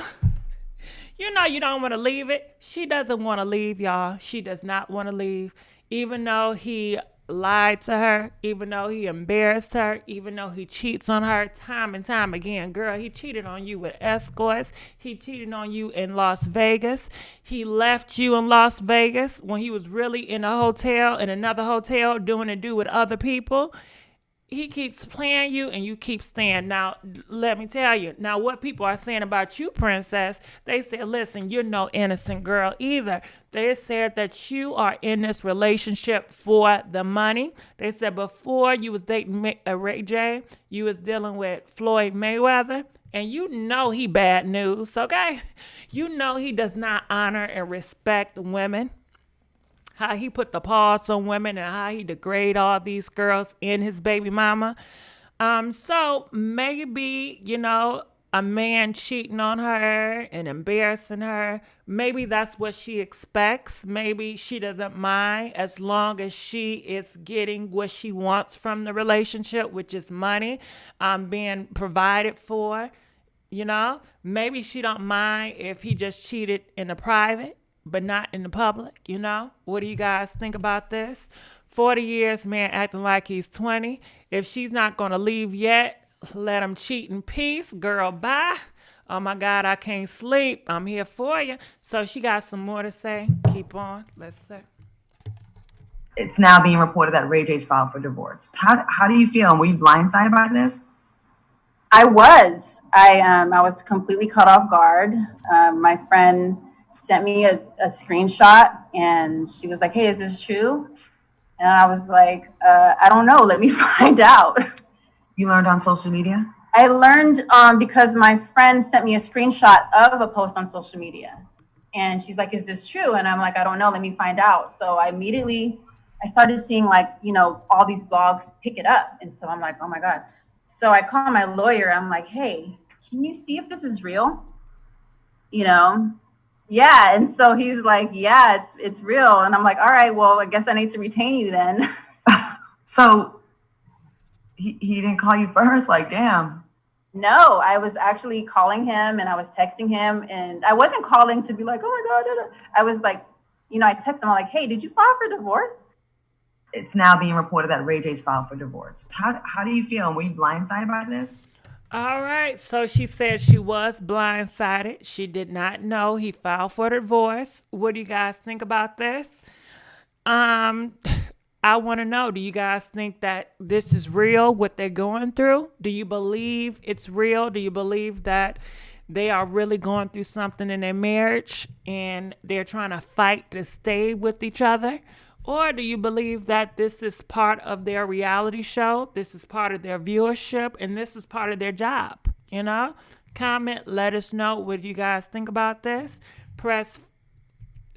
You know you don't want to leave it. She doesn't want to leave, y'all. She does not want to leave. Even though he lied to her, even though he embarrassed her, even though he cheats on her time and time again. Girl, he cheated on you with escorts. He cheated on you in Las Vegas. He left you in Las Vegas when he was really in a hotel, in another hotel, doing a do with other people. He keeps playing you and you keep staying. Now, let me tell you. Now, what people are saying about you, Princess, they said, listen, you're no innocent girl either. They said that you are in this relationship for the money. They said before you was dating Ray J, you was dealing with Floyd Mayweather. And you know he bad news, okay? You know he does not honor and respect women. How he put the pause on women and how he degrade all these girls in his baby mama. So maybe, a man cheating on her and embarrassing her, maybe that's what she expects. Maybe she doesn't mind as long as she is getting what she wants from the relationship, which is money, being provided for. Maybe she don't mind if he just cheated in the private, but not in the public. What do you guys think about this? 40 years, man acting like he's 20. If she's not going to leave yet, let him cheat in peace. Girl, bye. Oh my God, I can't sleep. I'm here for you. So she got some more to say. Keep on. Let's say. It's now being reported that Ray J's filed for divorce. How do you feel? Were you blindsided by this? I was. I was completely caught off guard. My friend sent me a screenshot and she was like, "Hey, is this true?" And I was like, "I don't know. Let me find out." You learned on social media? I learned because my friend sent me a screenshot of a post on social media. And she's like, "Is this true?" And I'm like, "I don't know. Let me find out." So I started seeing all these blogs pick it up. And so I'm like, oh my God. So I called my lawyer. I'm like, "Hey, can you see if this is real?" Yeah. And so he's like, "Yeah, it's real." And I'm like, "All right, well, I guess I need to retain you then." So he didn't call you first? Like, damn. No, I was actually calling him and I was texting him, and I wasn't calling to be like, "Oh my God." I was like, I text him. I'm like, "Hey, did you file for divorce?" It's now being reported that Ray J's filed for divorce. How do you feel? Were you blindsided by this? All right. So she said she was blindsided. She did not know he filed for divorce. What do you guys think about this? I want to know, do you guys think that this is real, what they're going through? Do you believe it's real? Do you believe that they are really going through something in their marriage and they're trying to fight to stay with each other? Or do you believe that this is part of their reality show? This is part of their viewership and this is part of their job? Comment, let us know what you guys think about this. Press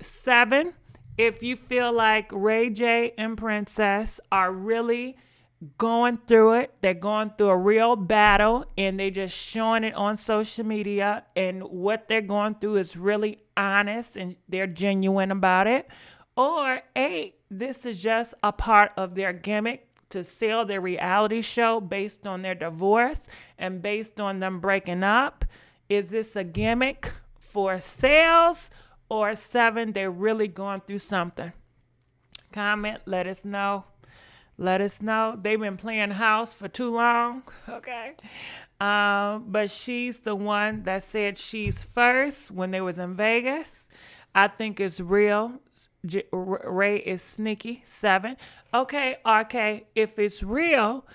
7 if you feel like Ray J and Princess are really going through it. They're going through a real battle and they're just showing it on social media, and what they're going through is really honest and they're genuine about it. Or 8, this is just a part of their gimmick to sell their reality show based on their divorce and based on them breaking up. Is this a gimmick for sales? Or 7, they're really going through something? Comment, let us know. Let us know. They've been playing house for too long, okay? But she's the one that said she's first when they was in Vegas. I think it's real. Ray is sneaky. 7. Okay, RK, if it's real,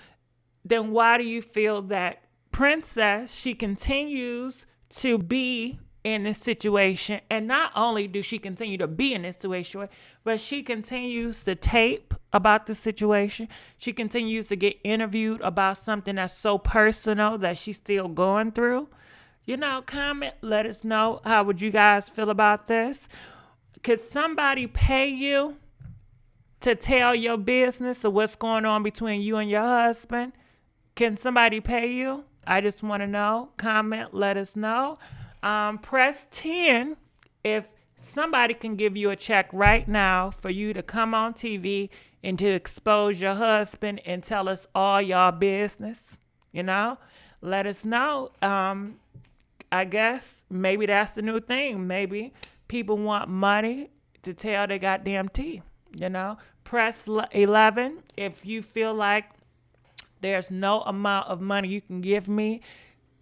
then why do you feel that Princess, she continues to be in this situation? And not only do she continue to be in this situation, but she continues to tape about the situation. She continues to get interviewed about something that's so personal that she's still going through. Comment, let us know. How would you guys feel about this? Could somebody pay you to tell your business or what's going on between you and your husband? Can somebody pay you? I just want to know. Comment, let us know. Press 10 if somebody can give you a check right now for you to come on TV and to expose your husband and tell us all y'all business. Let us know. I guess maybe that's the new thing. Maybe people want money to tell their goddamn tea. Press 11 if you feel like there's no amount of money you can give me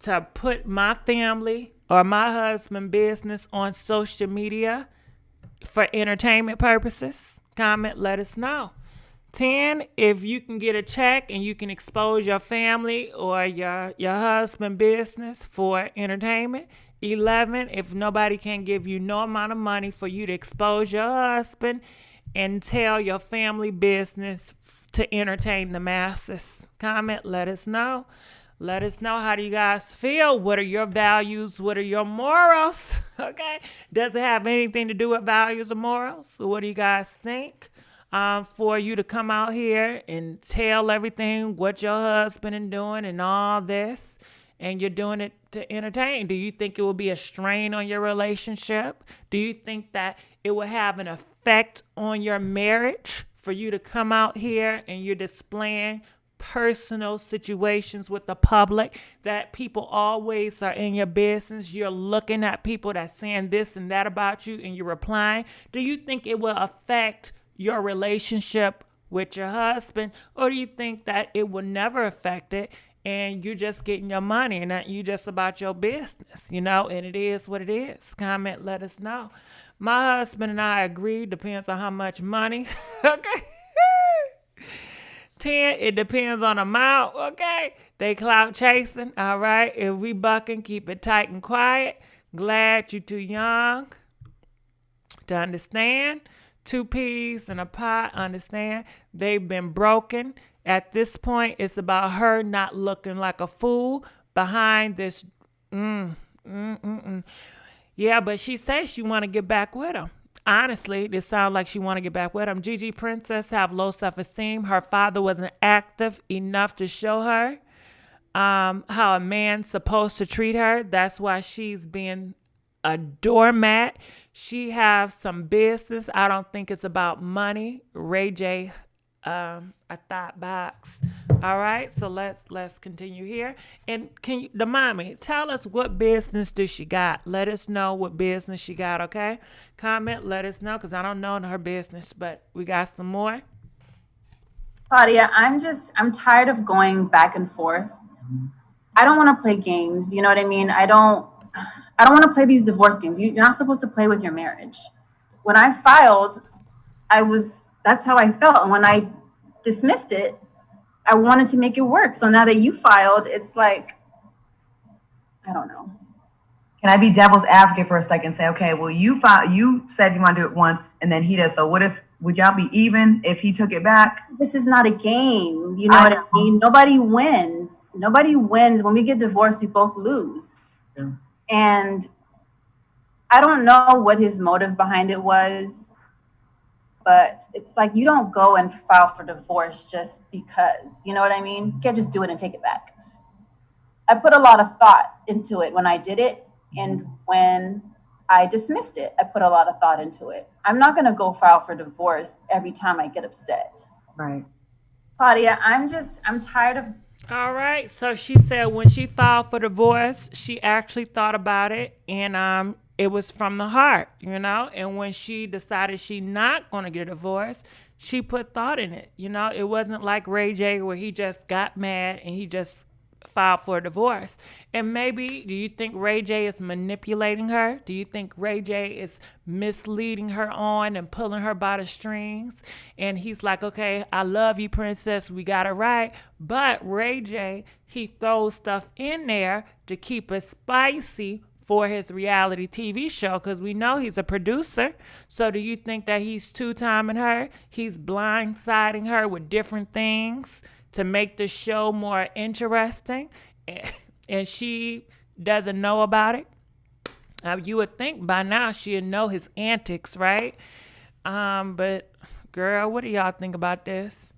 to put my family or my husband business on social media for entertainment purposes. Comment, let us know. 10, if you can get a check and you can expose your family or your husband business for entertainment. 11, if nobody can give you no amount of money for you to expose your husband and tell your family business to entertain the masses. Comment, let us know. Let us know, how do you guys feel? What are your values? What are your morals? Okay. Does it have anything to do with values or morals? So what do you guys think? For you to come out here and tell everything what your husband is doing and all this, and you're doing it to entertain. Do you think it will be a strain on your relationship? Do you think that it will have an effect on your marriage for you to come out here and you're displaying personal situations with the public, that people always are in your business? You're looking at people that's saying this and that about you and you're replying. Do you think it will affect your relationship with your husband, or do you think that it will never affect it and you're just getting your money and that you just about your business, and it is what it is? Comment, let us know. My husband and I agree, depends on how much money. Okay. 10, it depends on amount. Okay. They clout chasing. All right. If we bucking, keep it tight and quiet. Glad you too young to understand. 2 peas in a pot, understand? They've been broken. At this point, it's about her not looking like a fool behind this. Yeah, but she says she want to get back with him. Honestly, this sounds like she want to get back with him. Gigi Princess have low self-esteem. Her father wasn't active enough to show her how a man's supposed to treat her. That's why she's being a doormat. She have some business. I don't think it's about money. Ray J, a thought box. All right, so let's continue here. And can you, the mommy, tell us what business does she got? Let us know what business she got. Okay, comment, let us know, because I don't know her business, but we got some more. Claudia, I'm tired of going back and forth. I don't want to play games. You know what I mean? I don't want to play these divorce games. You're not supposed to play with your marriage. When I filed, that's how I felt. And when I dismissed it, I wanted to make it work. So now that you filed, it's like, I don't know. Can I be devil's advocate for a second? Say, okay, well, you said you want to do it once and then he does. So would y'all be even if he took it back? This is not a game. You know what I mean? Nobody wins. Nobody wins. When we get divorced, we both lose. Yeah. And I don't know what his motive behind it was, but it's like, you don't go and file for divorce just because, you know what I mean? You can't just do it and take it back. I put a lot of thought into it when I did it, and when I dismissed it, I put a lot of thought into it. I'm not going to go file for divorce every time I get upset. Right. Claudia, I'm tired of. All right. So she said when she filed for divorce, she actually thought about it, and it was from the heart, and when she decided she not going to get a divorce, she put thought in it. It wasn't like Ray J where he just got mad and he just filed for a divorce. And maybe, do you think Ray J is manipulating her? Do you think Ray J is misleading her on and pulling her by the strings? And he's like, okay, I love you, princess. We got it right. But Ray J, he throws stuff in there to keep it spicy for his reality TV show, because we know he's a producer. So do you think that he's two-timing her? He's blindsiding her with different things to make the show more interesting, and she doesn't know about it? You would think by now she'd know his antics, right? But girl, what do y'all think about this?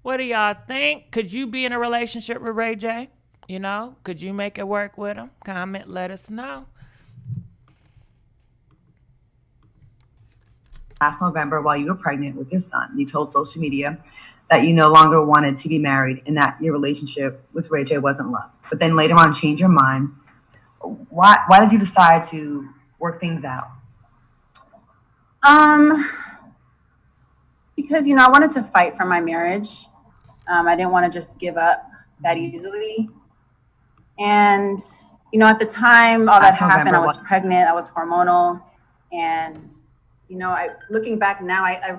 What do y'all think? Could you be in a relationship with Ray J? Could you make it work with him? Comment, let us know. Last November, while you were pregnant with your son, you told social media that you no longer wanted to be married and that your relationship with Ray J wasn't love. But then later on, changed your mind. Why did you decide to work things out? Because, I wanted to fight for my marriage. I didn't want to just give up that easily. And, at the time all that happened, I was pregnant, I was hormonal. And, looking back now, I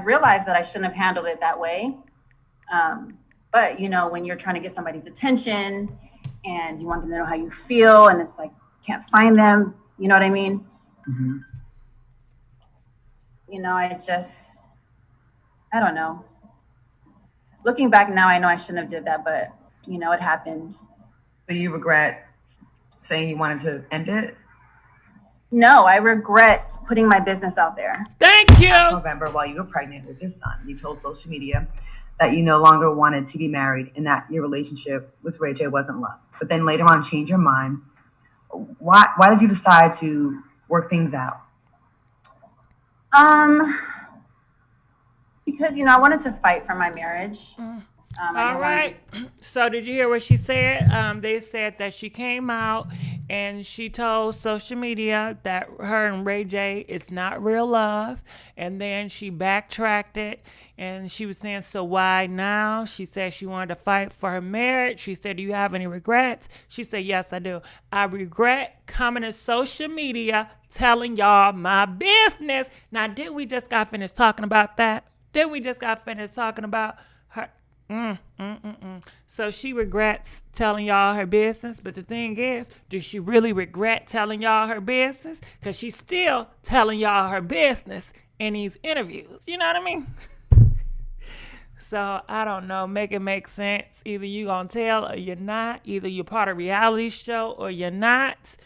realized that I shouldn't have handled it that way. But, when you're trying to get somebody's attention and you want them to know how you feel, and it's like, can't find them, you know what I mean? Mm-hmm. I don't know. Looking back now, I know I shouldn't have did that, but it happened. So you regret saying you wanted to end it? No, I regret putting my business out there. Thank you. Last November, while you were pregnant with your son, you told social media that you no longer wanted to be married and that your relationship with Ray J wasn't love. But then later on, changed your mind. Why did you decide to work things out? Because I wanted to fight for my marriage. All right. So did you hear what she said? They said that she came out and she told social media that her and Ray J is not real love. And then she backtracked it and she was saying, so why now? She said she wanted to fight for her marriage. She said, do you have any regrets? She said, yes, I do. I regret coming to social media telling y'all my business. Now, did we just got finished talking about that? Did we just got finished talking about her? So she regrets telling y'all her business, but the thing is, does she really regret telling y'all her business? Because she's still telling y'all her business in these interviews. You know what I mean? So I don't know. Make it make sense. Either you gonna tell or you're not. Either you're part of a reality show or you're not.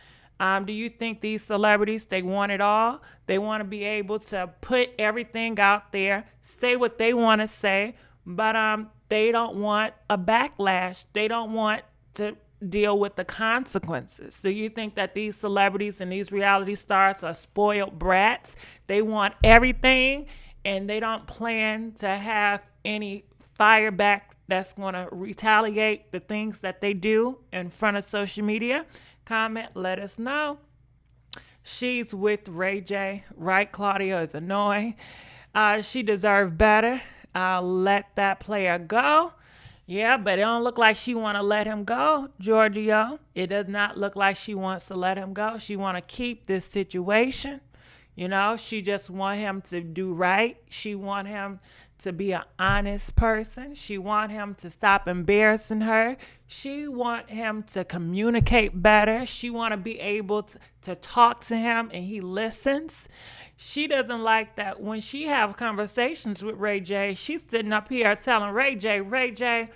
Do you think these celebrities, they want it all? They want to be able to put everything out there, say what they want to say, but they don't want a backlash. They don't want to deal with the consequences. Do you think that these celebrities and these reality stars are spoiled brats? They want everything and they don't plan to have any fire back that's going to retaliate the things that they do in front of social media? Comment, let us know. She's with Ray J, right? Claudia is annoying. She deserved better. Let that player go. Yeah, but it don't look like she want to let him go, Giorgio. It does not look like she wants to let him go. She want to keep this situation. She just want him to do right. She want him to be an honest person. She want him to stop embarrassing her. She want him to communicate better. She want to be able to talk to him and he listens. She doesn't like that when she have conversations with Ray J, she's sitting up here telling Ray J,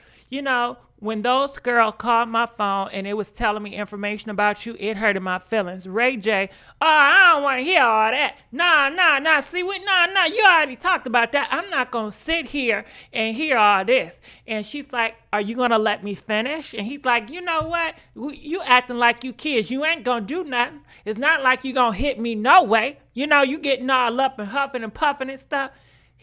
when those girls called my phone and it was telling me information about you, it hurted my feelings. Ray J, I don't want to hear all that. Nah. See, you already talked about that. I'm not going to sit here and hear all this. And she's like, are you going to let me finish? And he's like, you know what? You acting like you kids. You ain't going to do nothing. It's not like you going to hit me no way. You getting all up and huffing and puffing and stuff.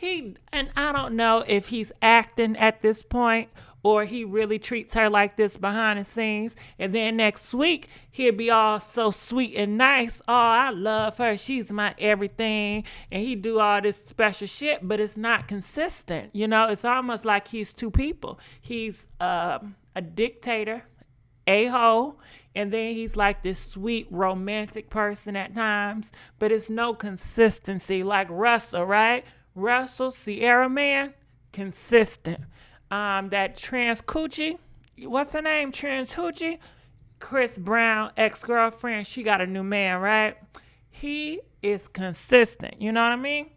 And I don't know if he's acting at this point or he really treats her like this behind the scenes. And then next week, he'll be all so sweet and nice. Oh, I love her. She's my everything. And he do all this special shit, but it's not consistent. It's almost like he's two people. He's a dictator, a-hole, and then he's like this sweet romantic person at times, but it's no consistency like Russell, right? Russell, Sierra man, consistent. That Trans Coochie, what's her name? Trans Coochie? Chris Brown, ex-girlfriend, she got a new man, right? He is consistent. You know what I mean?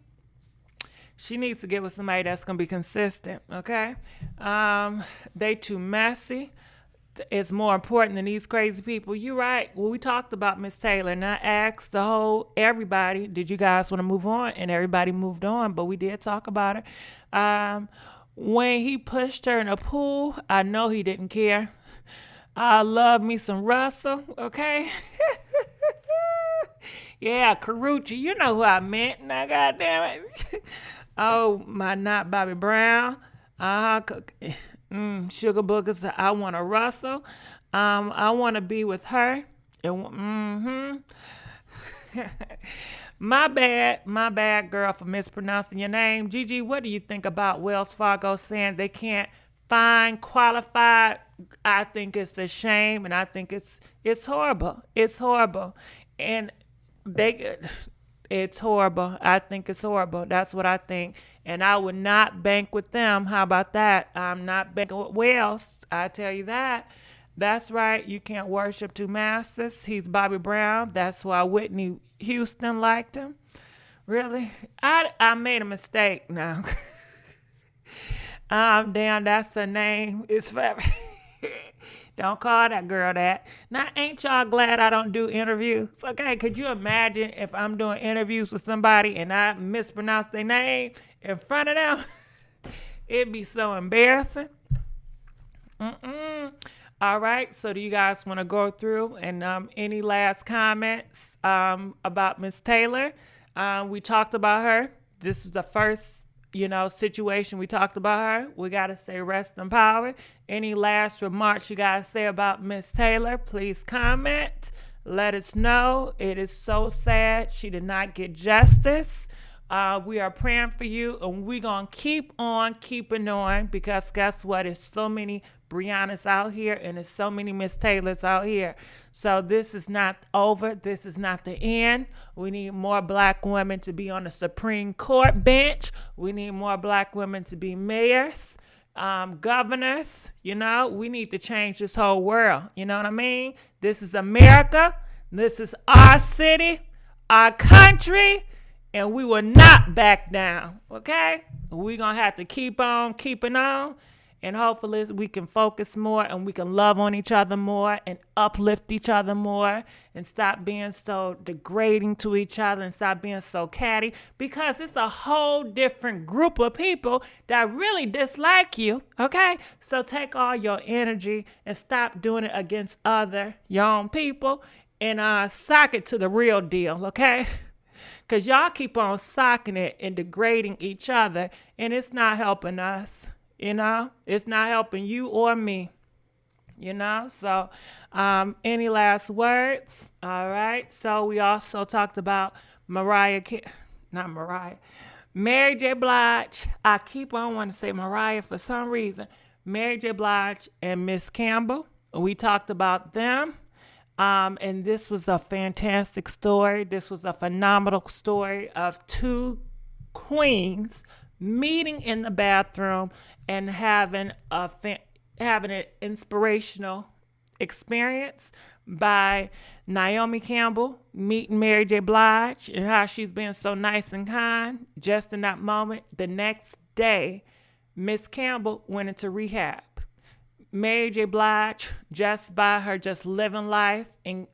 She needs to get with somebody that's going to be consistent, okay? They too messy. It's more important than these crazy people. You're right. Well, we talked about Miss Taylor, and I asked everybody, did you guys want to move on? And everybody moved on, but we did talk about her. When he pushed her in a pool, I know he didn't care. I love me some Russell, okay? Yeah, Carucci, you know who I meant. Now, goddamn it. Oh, my not Bobby Brown. Sugar Boogers, I want a Russell. I want to be with her. My bad, girl, for mispronouncing your name. Gigi, what do you think about Wells Fargo saying they can't find qualified? I think it's a shame, and I think it's horrible. It's horrible, and it's horrible. I think it's horrible. That's what I think, and I would not bank with them. How about that? I'm not banking with Wells. I tell you that. That's right. You can't worship two masters. He's Bobby Brown. That's why Whitney Houston liked him. Really? I made a mistake now. Damn, that's her name. It's forever. Don't call that girl that. Now, ain't y'all glad I don't do interviews? Okay, could you imagine if I'm doing interviews with somebody and I mispronounce their name in front of them? It'd be so embarrassing. All right, so do you guys want to go through and any last comments about Miss Taylor? We talked about her. This is the first, situation we talked about her. We got to say rest in power. Any last remarks you got to say about Miss Taylor, please comment. Let us know. It is so sad she did not get justice. We are praying for you, and we're going to keep on keeping on, because guess what? There's so many Breonnas out here, and there's so many Miss Taylors out here. So this is not over. This is not the end. We need more black women to be on the Supreme Court bench. We need more black women to be mayors, governors. We need to change this whole world. You know what I mean? This is America. This is our city, our country. And we will not back down, okay? We're going to have to keep on keeping on. And hopefully we can focus more and we can love on each other more and uplift each other more and stop being so degrading to each other and stop being so catty, because it's a whole different group of people that really dislike you, okay? So take all your energy and stop doing it against your own people, and sock it to the real deal, okay? Because y'all keep on socking it and degrading each other, and it's not helping us, It's not helping you or me, So any last words? All right. So we also talked about Mary J. Blige. I keep on wanting to say Mariah for some reason. Mary J. Blige and Miss Campbell. We talked about them. And this was a fantastic story. This was a phenomenal story of two queens meeting in the bathroom and having an inspirational experience by Naomi Campbell meeting Mary J. Blige and how she's been so nice and kind just in that moment. The next day, Miss Campbell went into rehab. Mary J. Blige, just living life, and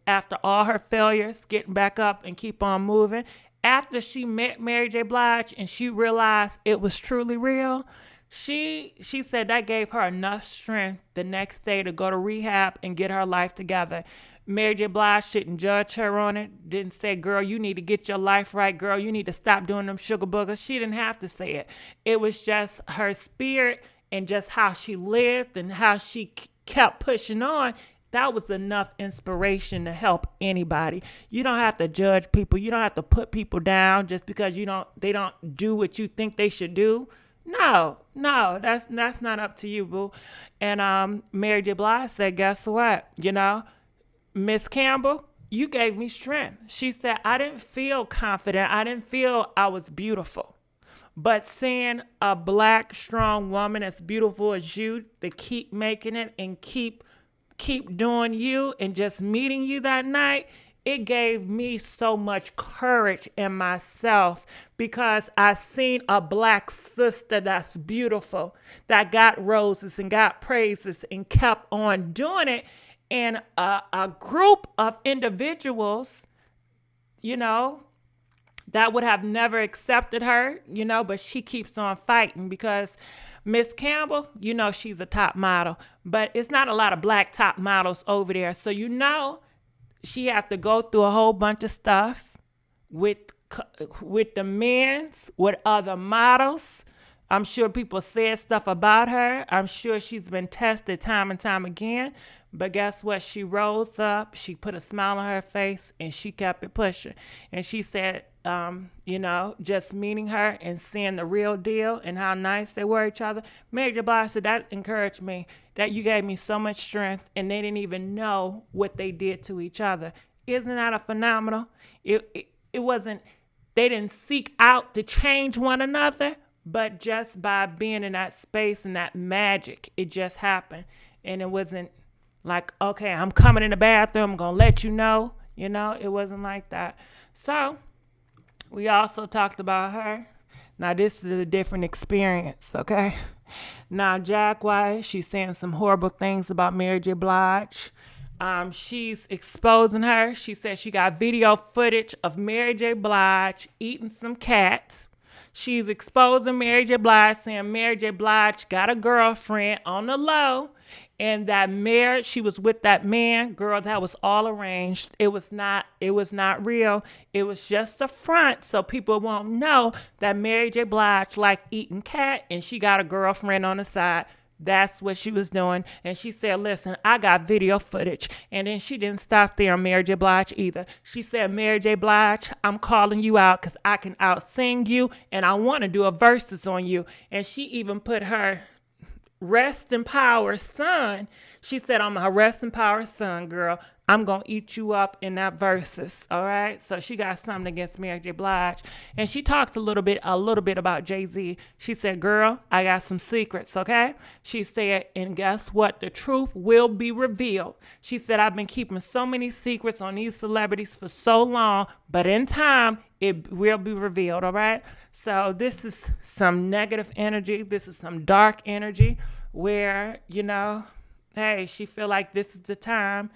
after all her failures, getting back up and keep on moving. After she met Mary J. Blige and she realized it was truly real, she said that gave her enough strength the next day to go to rehab and get her life together. Mary J. Blige didn't judge her on it, didn't say, girl, you need to get your life right, girl, you need to stop doing them sugar boogers. She didn't have to say it. It was just her spirit and just how she lived and how she kept pushing on. That was enough inspiration to help anybody. You don't have to judge people. You don't have to put people down just because they don't do what you think they should do. No, that's not up to you, boo. And Mary J. Blige said, guess what? Miss Campbell, you gave me strength. She said, I didn't feel confident. I didn't feel I was beautiful. But seeing a black, strong woman as beautiful as you to keep making it and keep doing you and just meeting you that night, it gave me so much courage in myself, because I seen a black sister that's beautiful, that got roses and got praises and kept on doing it. And a group of individuals, that would have never accepted her, but she keeps on fighting, because Miss Campbell, she's a top model, but it's not a lot of black top models over there. So, she has to go through a whole bunch of stuff with the men's, with other models. I'm sure people said stuff about her. I'm sure she's been tested time and time again. But guess what? She rose up, she put a smile on her face, and she kept it pushing. And she said, just meeting her and seeing the real deal and how nice they were each other. Mary J. Blige said, that encouraged me, that you gave me so much strength, and they didn't even know what they did to each other. Isn't that a phenomenal? It wasn't, they didn't seek out to change one another, but just by being in that space and that magic, it just happened. And it wasn't like, okay, I'm coming in the bathroom, I'm going to let you know. It wasn't like that. So we also talked about her. Now, this is a different experience, okay? Now, Jack White, she's saying some horrible things about Mary J. Blige. She's exposing her. She said she got video footage of Mary J. Blige eating some cat. She's exposing Mary J. Blige, saying Mary J. Blige got a girlfriend on the low, and that marriage, she was with that man, girl, that was all arranged. It was not real. It was just a front so people won't know that Mary J. Blige like eating cat and she got a girlfriend on the side. That's what she was doing. And she said, listen, I got video footage. And then she didn't stop there on Mary J. Blige either. She said, Mary J. Blige, I'm calling you out because I can out-sing you and I want to do a verses on you. And she even put her rest in power son. She said, I'm a rest in power son, girl. I'm going to eat you up in that verses. All right. So she got something against Mary J. Blige. And she talked a little bit about Jay-Z. She said, girl, I got some secrets. Okay. She said, and guess what? The truth will be revealed. She said, I've been keeping so many secrets on these celebrities for so long, but in time, it will be revealed. All right. So this is some negative energy. This is some dark energy where, you know, hey, she feel like this is the time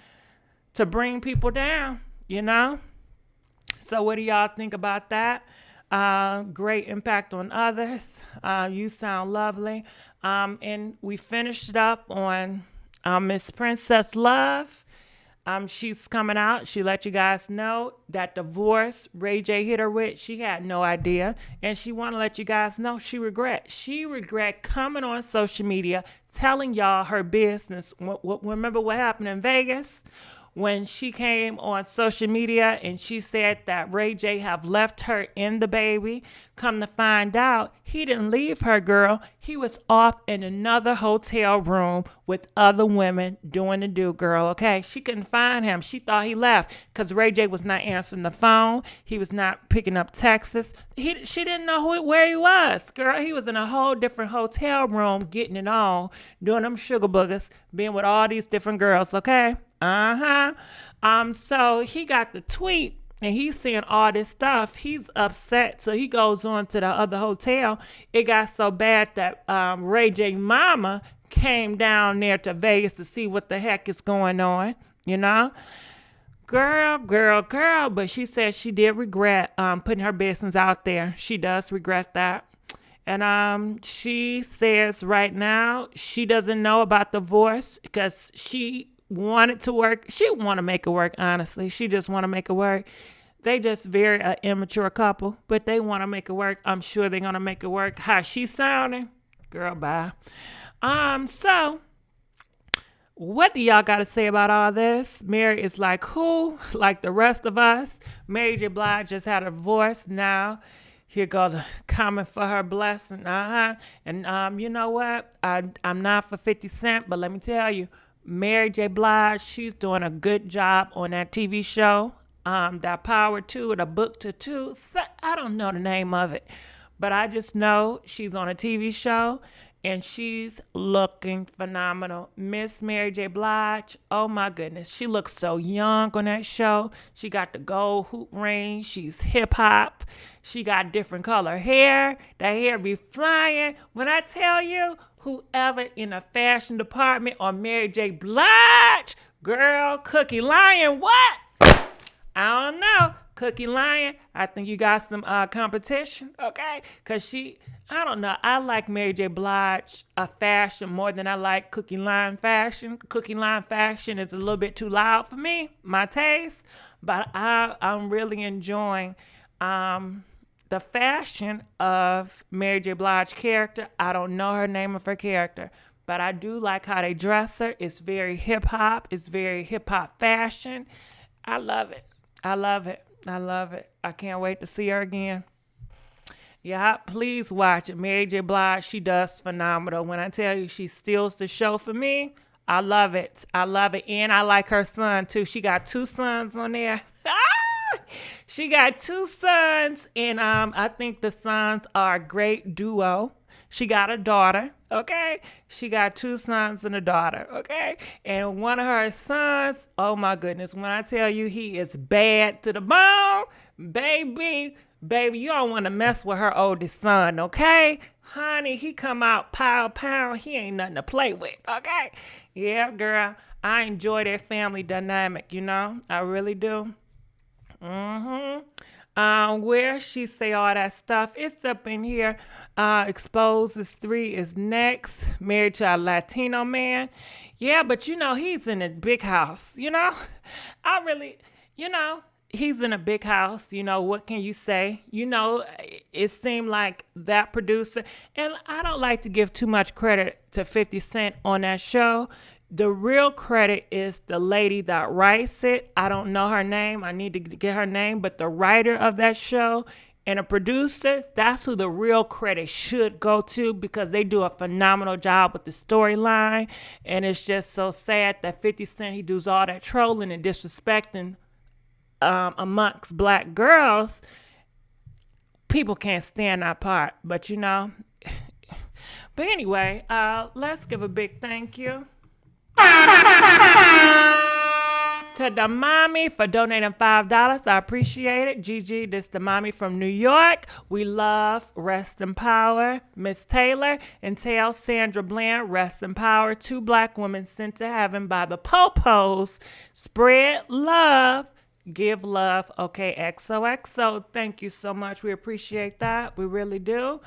to bring people down, you know? So what do y'all think about that? Great impact on others. You sound lovely. And we finished up on Miss Princess Love. She's coming out. She let you guys know that divorce Ray J hit her with, she had no idea. And she want to let you guys know she regret. She regret coming on social media, telling y'all her business. Remember what happened in Vegas? When she came on social media and she said that Ray J have left her in the baby. Come to find out, he didn't leave her, girl. He was off in another hotel room with other women doing the do, girl, okay? She couldn't find him. She thought he left because Ray J was not answering the phone. He was not picking up texts. She didn't know where he was, girl. He was in a whole different hotel room getting it on, doing them sugar boogers, being with all these different girls, okay? So he got the tweet and he's seeing all this stuff. He's upset. So he goes on to the other hotel. It got so bad that Ray J mama came down there to Vegas to see what the heck is going on, you know? Girl. But she said she did regret putting her business out there. She does regret that. And she says right now she doesn't know about divorce because she wanted to work. She want to make it work, honestly. She just want to make it work. They just very immature couple, but they want to make it work. I'm sure they're going to make it work. How she sounding? Girl, bye. So what do y'all got to say about all this? Mary is like who? Like the rest of us. Mary J. Blige just had a divorce. Now here go the comment for her blessing. And you know what? I'm not for 50 Cent, but let me tell you, Mary J. Blige, she's doing a good job on that TV show. That Power 2 or the Book to 2. So, I don't know the name of it, but I just know she's on a TV show and she's looking phenomenal. Miss Mary J. Blige, oh my goodness. She looks so young on that show. She got the gold hoop ring. She's hip hop. She got different color hair. That hair be flying. When I tell you, whoever in the fashion department or Mary J. Blige, girl, Cookie Lion, what? I don't know. Cookie Lion, I think you got some competition, okay? Because I don't know. I like Mary J. Blige fashion more than I like Cookie Lion fashion. Cookie Lion fashion is a little bit too loud for me, my taste. But I'm really enjoying the fashion of Mary J. Blige character. I don't know her name of her character, but I do like how they dress her. It's very hip hop. It's very hip hop fashion. I love it. I can't wait to see her again. Yeah, please watch it. Mary J. Blige, she does phenomenal. When I tell you she steals the show for me, I love it. And I like her son too. She got 2 sons on there. She got 2 sons, and I think the sons are a great duo. She got a daughter, okay? She got 2 sons and a daughter, okay? And one of her sons, oh my goodness, when I tell you he is bad to the bone, baby, you don't want to mess with her oldest son, okay? honey, he come out pound. He ain't nothing to play with, okay? Yeah, girl, I enjoy their family dynamic, you know? I really do. Where she say all that stuff, it's up in here. Exposed is 3 is next. Married to a Latino man. Yeah, but you know, he's in a big house, you know? I really, you know, he's in a big house, you know, what can you say? You know, it seemed like that producer, and I don't like to give too much credit to 50 Cent on that show. The real credit is the lady that writes it. I don't know her name. I need to get her name, but the writer of that show and the producers, that's who the real credit should go to, because they do a phenomenal job with the storyline. And it's just so sad that 50 Cent, he does all that trolling and disrespecting amongst black girls. People can't stand that part, but you know. But anyway, let's give a big thank you to the mommy for donating $5. I appreciate it. Gigi, this the mommy from New York. We love, rest in power. Miss Taylor and tell Sandra Bland, rest in power. 2 black women sent to heaven by the Popos. Spread love. Give love. Okay, XOXO. Thank you so much. We appreciate that. We really do.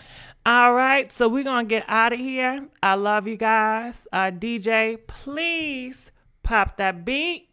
All right, so we're going to get out of here. I love you guys. DJ, please pop that beat.